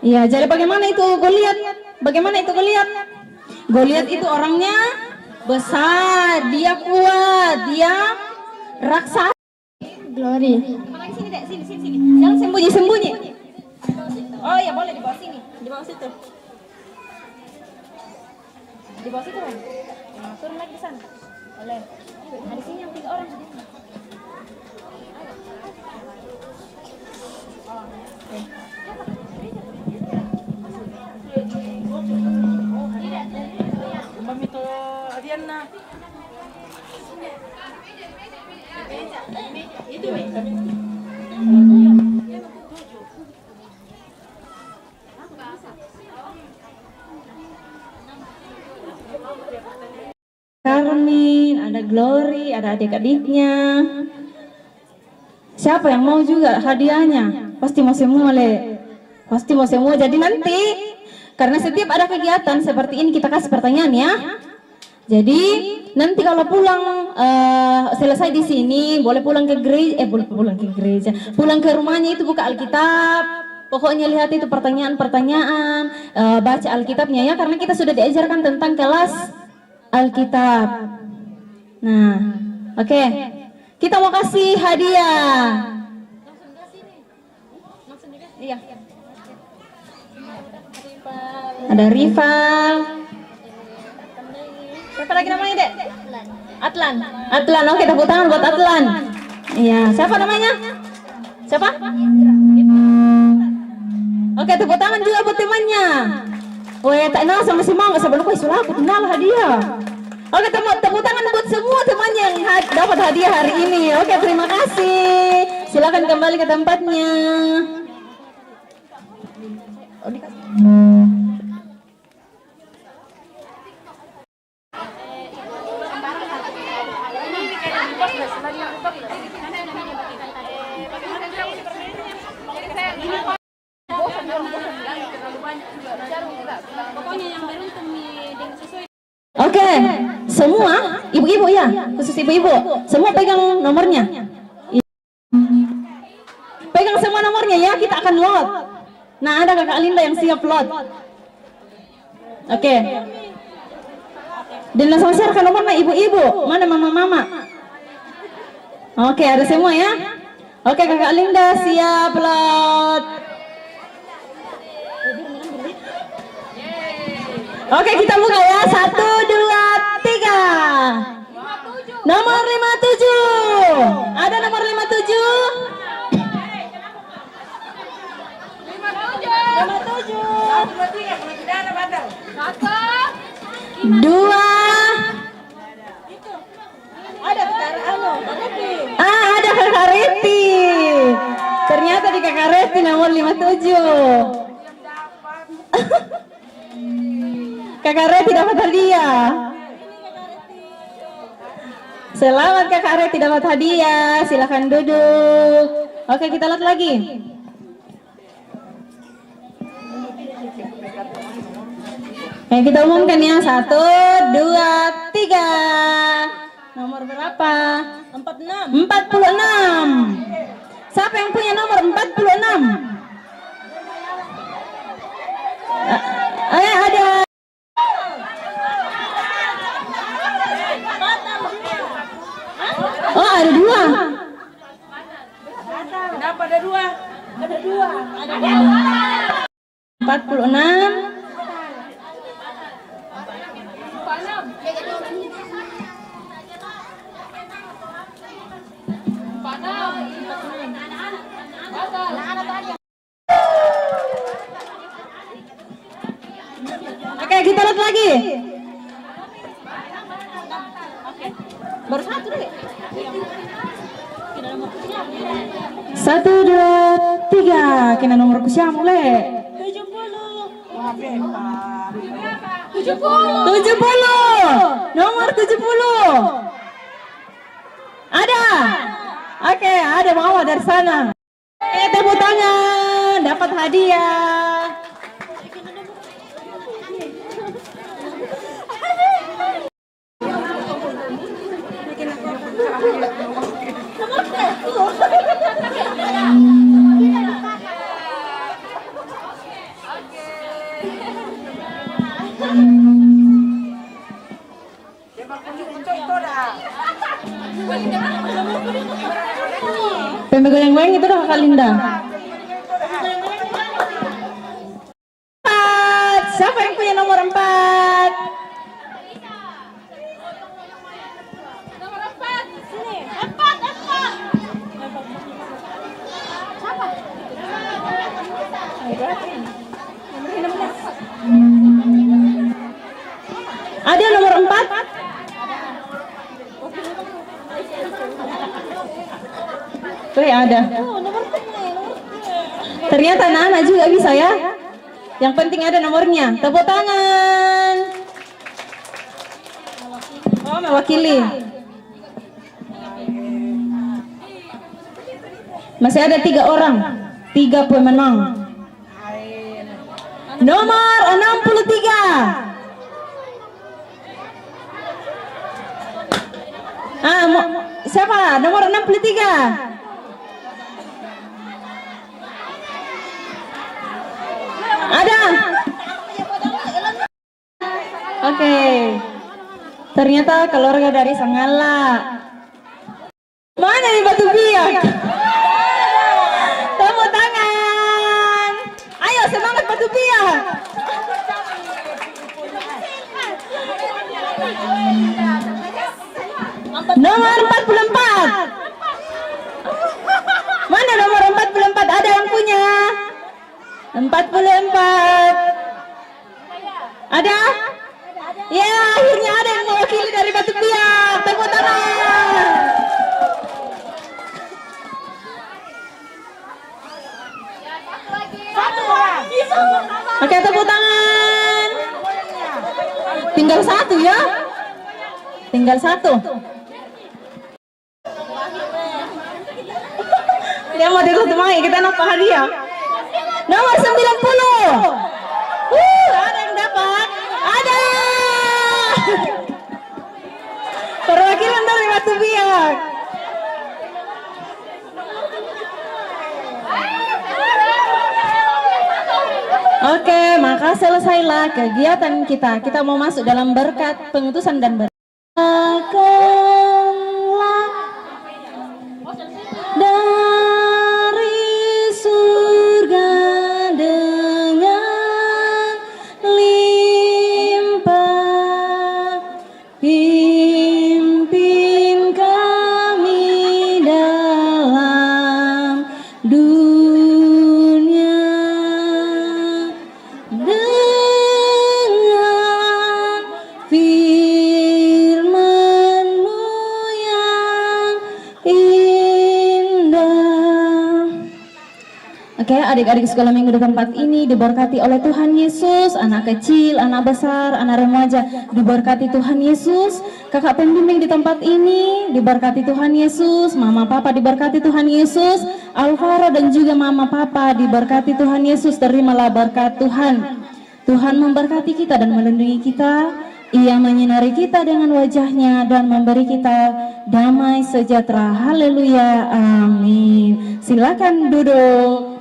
Iya, jadi bagaimana itu Goliat? Bagaimana itu Goliat? Goliat itu orangnya besar, dia kuat, dia raksasa. Glory. Sini dek, sini. Jangan sembunyi. Oh ya boleh di bawah sini, di bawah situ. Di bawah situ kan? Nah, turun lagi di sana. Boleh. Nah, di sini yang 3 orang. Karmin, ada Glory, ada adik-adiknya. Siapa yang mau juga hadiahnya? Pasti mau semua, Le. Pasti mau semua. Jadi nanti, karena setiap ada kegiatan seperti ini kita kasih pertanyaan ya. Jadi nanti kalau pulang selesai di sini, boleh pulang ke gereja, pulang ke rumahnya itu buka Alkitab. Pokoknya lihat itu pertanyaan-pertanyaan, baca Alkitabnya ya, karena kita sudah diajarkan tentang kelas Alkitab. Nah, oke. Kita mau kasih hadiah. Iya. Ada rival. Siapa lagi namanya, Dek? Atlan. Oke, tepuk tangan buat Atlan. Iya, siapa namanya? Siapa? Oke, tepuk tangan juga buat temannya. Weh, tak kenal sama si Mama, sebelum kau sudah aku kenal hadiah. Oke, tepuk tangan buat semua temannya yang dapat hadiah hari ini. Oke, terima kasih. Silakan kembali ke tempatnya. Oke, semua ibu-ibu ya, khusus ibu-ibu, semua pegang nomornya. Pegang semua nomornya ya, kita akan load. Nah, ada Kakak Linda yang siap load. Oke. Dan langsung share ke nomornya ibu-ibu. Mana mama-mama? Oke, ada semua ya. Oke, Kakak Linda siap load. Oke, kita buka ya. 1, 2, 3. Nomor 57. Ada nomor 57? 2. Ada Kakak Reti. Ternyata di Kakak Reti nomor 57. Kakak Reti dapat hadiah. Selamat Kakak Reti dapat hadiah. Silakan duduk. Oke, kita lihat lagi. Kita umumkan ya. 1, 2, 3. Nomor berapa? 46. Siapa yang punya nomor 46? Ada. Oh, ada 2. Kenapa ada 2? Ada 2. 46. Oke, kita lihat lagi. Baru satu deh. 1, 2, 3. Kena nomor kusiamu le. 70. Nomor 70. Ada. Oke, ada Mama dari sana. Tepuk tangan, dapat hadiah. Pembe goyang-goyang itu dah Kak Linda. Siapa yang punya nomor 4? Nomor 4. Sini. 4. Siapa? Ada nomor 4? Tuh ada. Ternyata anak-anak juga bisa ya. Yang penting ada nomornya. Tepuk tangan. Oh, mewakili. Masih ada 3 orang. 3 pemenang. Nomor 63. Siapa? Nomor 63. Ada. Oke. Ternyata keluarga dari Sangala. Mana nih Batu Biak? Tepuk tangan. Ayo semangat Batu Biak. Nomor 44. Mana nomor 44? Ada yang punya? 44. Ada? Ya, akhirnya ada yang mewakili dari Batu Biak. Tepuk tangan. Oke, tepuk tangan. Tinggal 1 ya. Tinggal 1. Dia mau dikutumangi, kita nampak hadiah. Nomor 90. Ada yang dapat. Ada. Perwakilan dari Batu Biak. Oke, maka selesailah kegiatan kita. Kita mau masuk dalam berkat pengutusan dan berkat. Dari surga dengan limpah, pimpin kami dalam dunia dengan firman-Mu yang indah. Oke, adik-adik sekolah minggu di tempat ini diberkati oleh Tuhan Yesus. Anak kecil, anak besar, anak remaja diberkati Tuhan Yesus. Kakak pembimbing di tempat ini diberkati Tuhan Yesus. Mama papa diberkati Tuhan Yesus. Alvaro dan juga mama papa diberkati Tuhan Yesus. Terimalah berkat Tuhan. Tuhan memberkati kita dan melindungi kita. Ia menyinari kita dengan wajahnya dan memberi kita damai sejahtera. Haleluya, amin. Silakan duduk.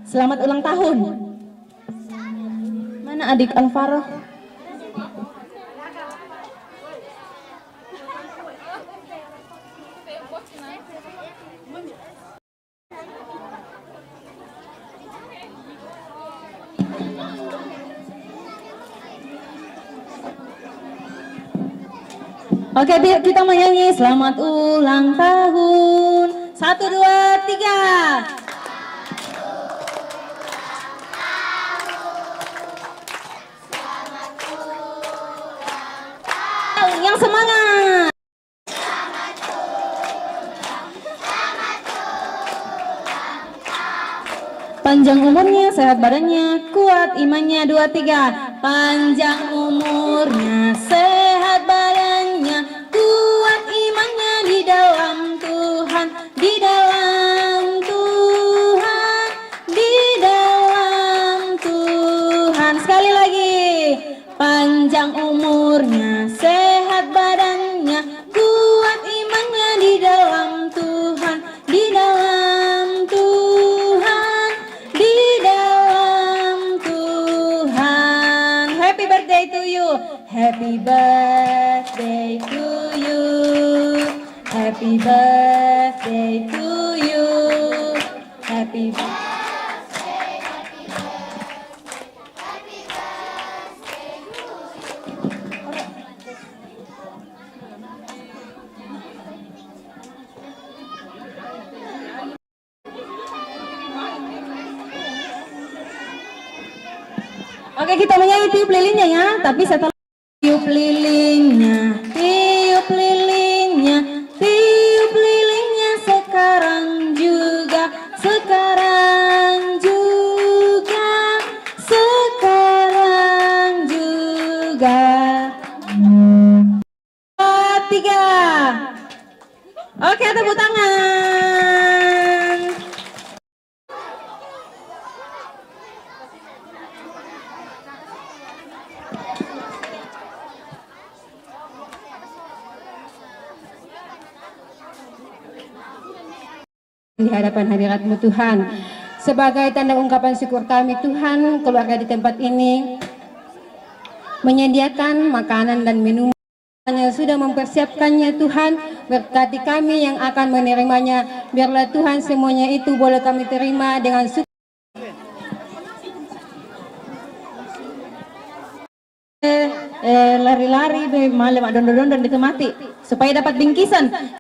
Selamat ulang tahun. Mana adik Alvaro? Oke, biar kita menyanyi selamat ulang tahun. 1, 2, 3. semangat. Panjang umurnya, sehat badannya, kuat imannya. 2, 3. Panjang umurnya, sehat badannya, kuat imannya di dalam Tuhan, di dalam Tuhan, di dalam Tuhan. Sekali lagi. Panjang umurnya, sehat badannya, kuat imannya di dalam Tuhan, di dalam Tuhan, di dalam Tuhan. Happy birthday to you. Happy birthday to you. Happy birthday to you. Happy birthday. Oke, kita menyanyi tiup lilinnya ya. Tapi setelah tiup lilingnya, tiup lilingnya, tiup lilingnya sekarang juga, sekarang juga, sekarang juga. 2, 3. Oke, tepuk tangan. Di hadapan hadirat-Mu Tuhan, sebagai tanda ungkapan syukur kami Tuhan, keluarga di tempat ini menyediakan makanan dan minuman yang sudah mempersiapkannya Tuhan. Berkati kami yang akan menerimanya, biarlah Tuhan semuanya itu boleh kami terima dengan syukur. Lari-lari malam don-don itu mati supaya dapat bingkisan.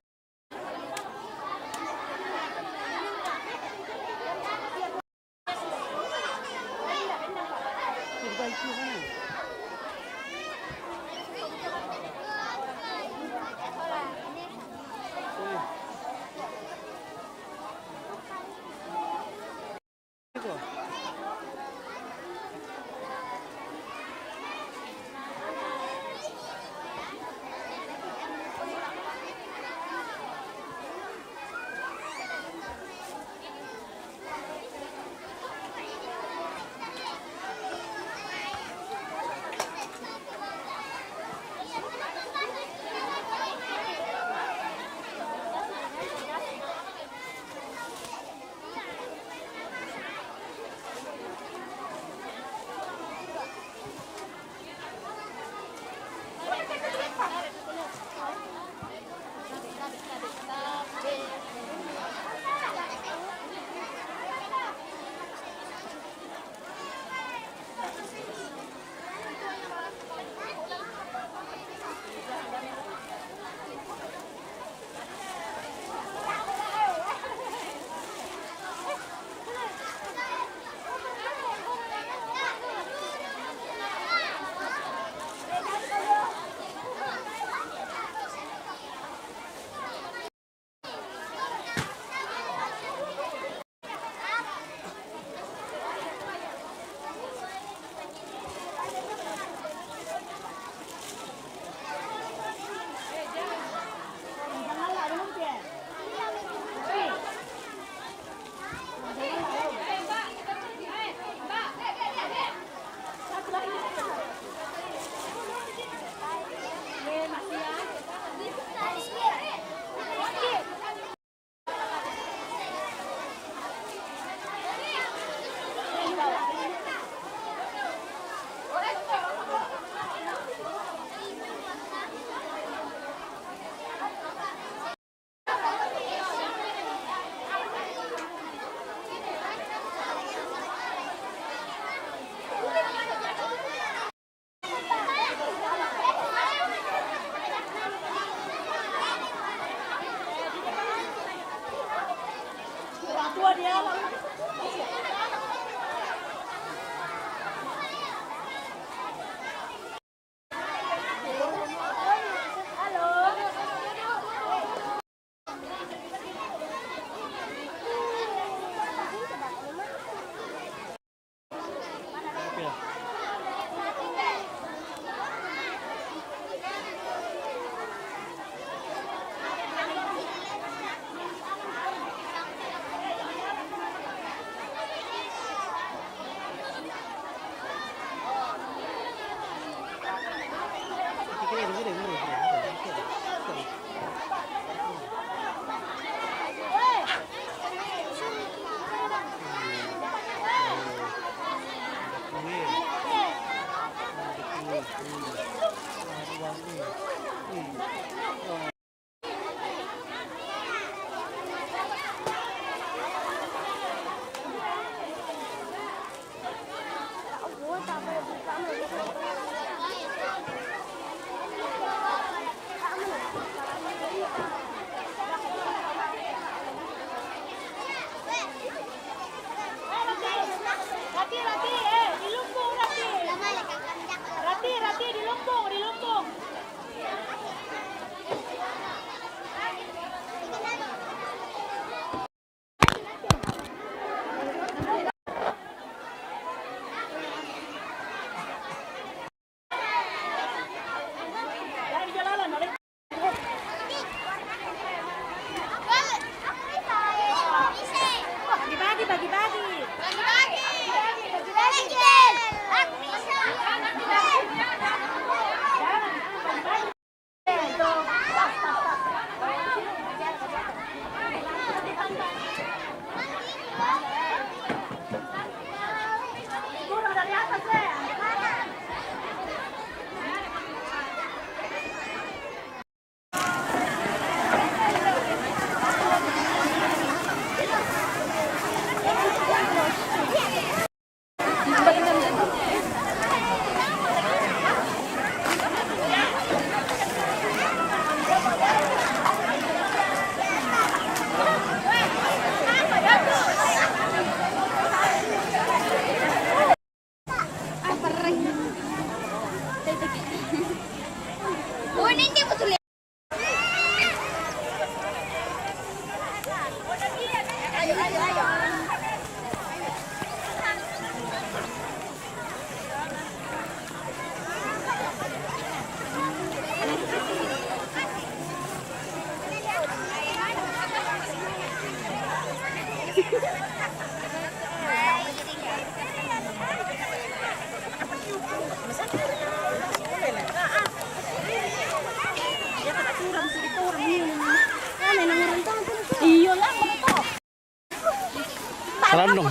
Kalan dong.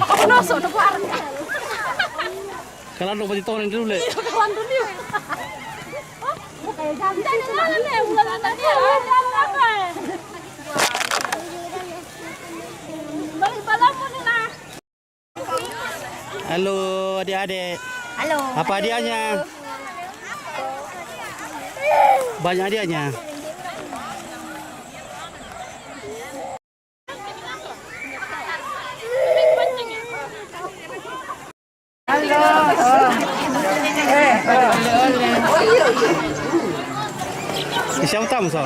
Kalan dong pati tahun dulu le. Halo adik-adik. Halo. Apa hadiahnya? Banyak hadiahnya. Siapa tamu so?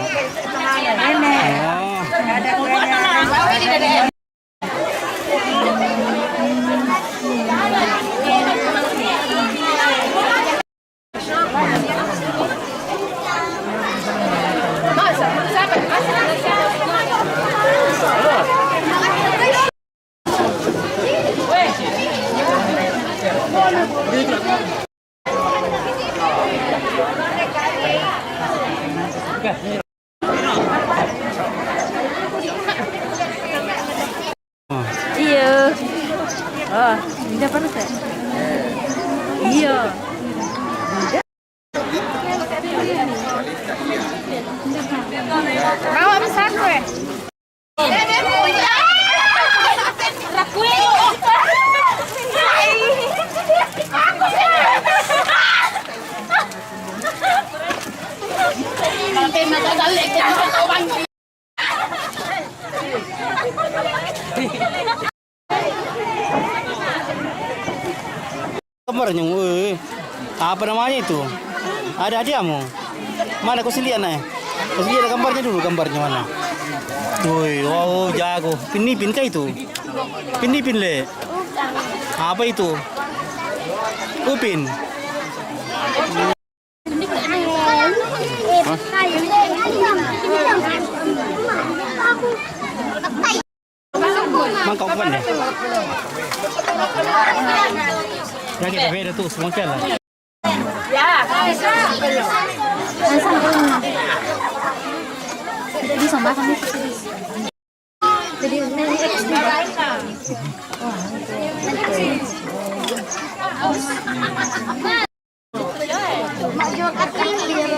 Iya. Oh, tidak perlu saya. Iya. Bawa besar gue. Gambarnya, apa namanya itu? Ada hadiahmu? Mana kau lihat nih? Kau lihat gambarnya dulu, gambarnya mana? Woi, wow jago. Pinipin kah itu? Pinipin le. Apa itu? Upin. Mangkok upin deh. Ya kita beda tuh semua lah. Ya, bisa. Jadi sama kami. Jadi next maju kating biar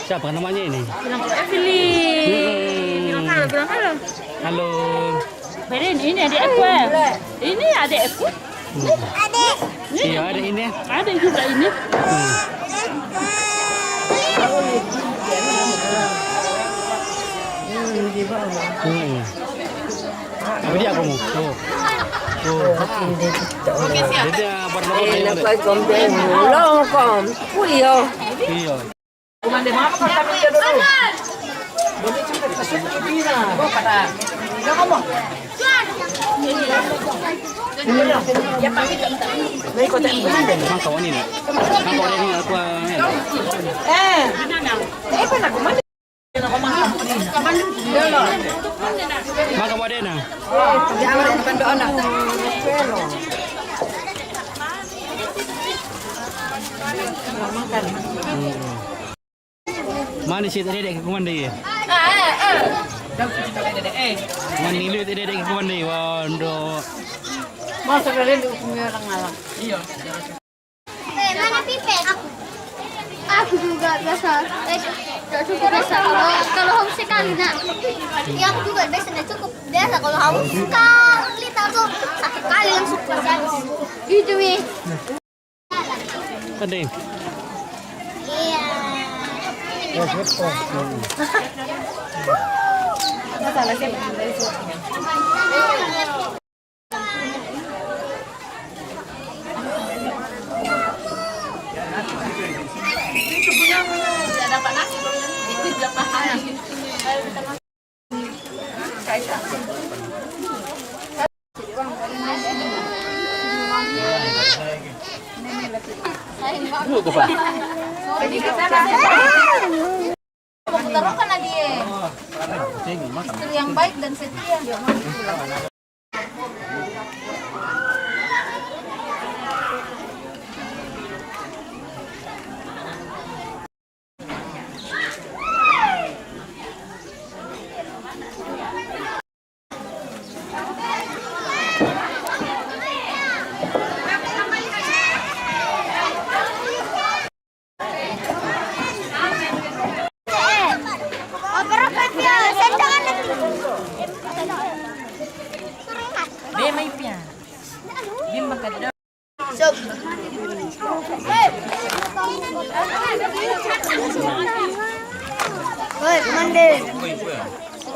Siapa namanya ini? Bilang halo. Halo. Ini adik aku. Ini adik aku. adik. Iya ada ini. Ada juga ini. Apa dia kamu? Tuh. Dia Iya. Mang kawan ini. Mang kawan ini aku. Mang kawan dia na. Mana sih tadi dek kuman deh? Mana nilu tadi dek kuman deh? Wando. Masa kalian dihukumnya orang ngalang. Iya. Mana pipe? Aku juga biasa. Cukup biasa kalau haus sekali nak. Ya aku juga biasanya cukup biasa kalau haus sekali tahu satu kali langsung kelas. Gitu mi. Kadang. Iya. Masalah siapa dari suaminya? Taruhkan dia. Istri yang baik dan setia.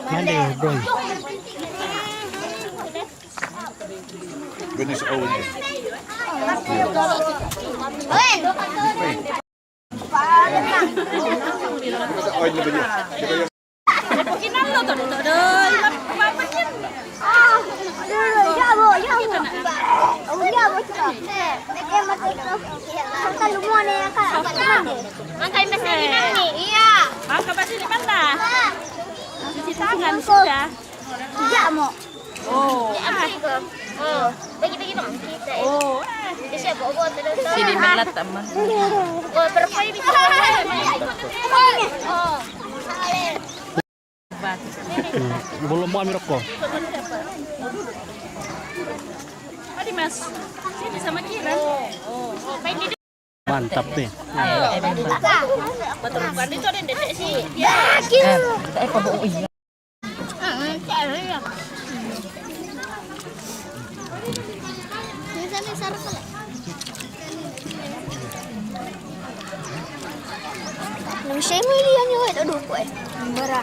Mande, bro. Goodness, Owen. Iya. Maka pasti di mana? Cuci tangan sudah. Iya mau. Oh. Oh, bagi-bagi dong kita. Oh. Bisa bawa terus. Sini melat teman. Oh, berapa ini? Oh. Belum mau ambil rokok. Mari Mas. Sini sama Kira. Oh. Main di Mantap nih. betul bukan itu ada dedek sih. Ya, kira. Nung siya milihan nyo ito dupo eh. Bara.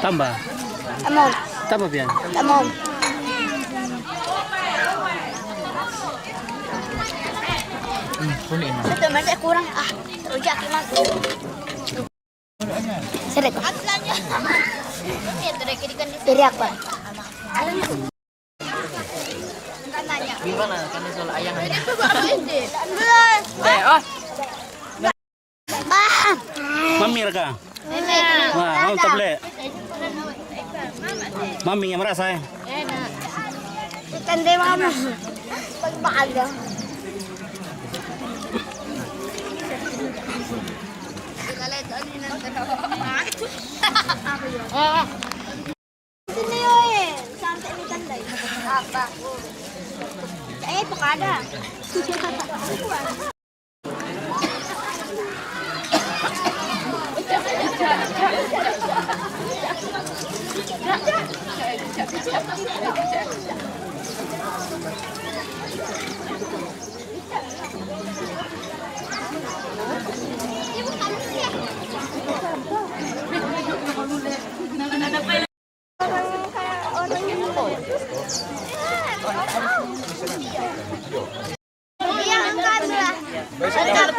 Tambah. Amon, Tambah pian. amon. Ito masih kurang rujak iman. Serek. Dari apa? Gimana kan soal ayang aja. Mami raka. Wah, mantap le. Mami yang merasa ya. Ikan deh mama. Pagbaga. Sini yoy, santai ni kan dai. Apa? Pakada.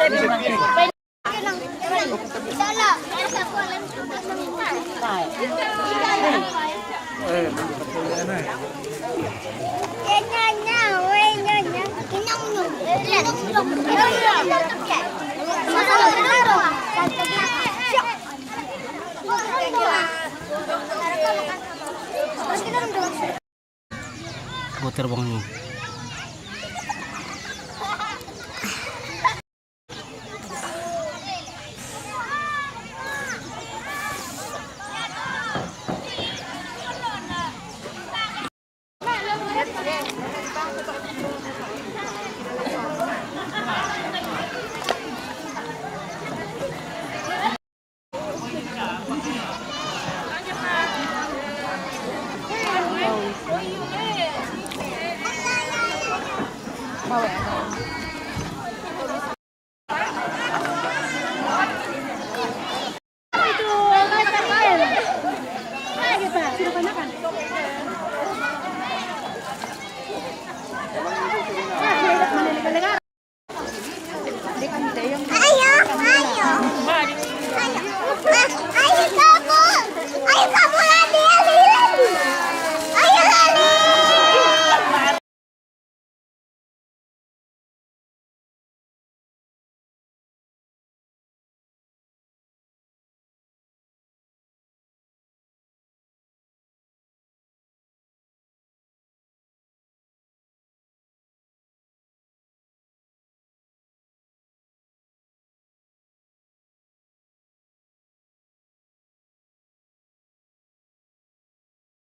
Salah. Buat terbangnya.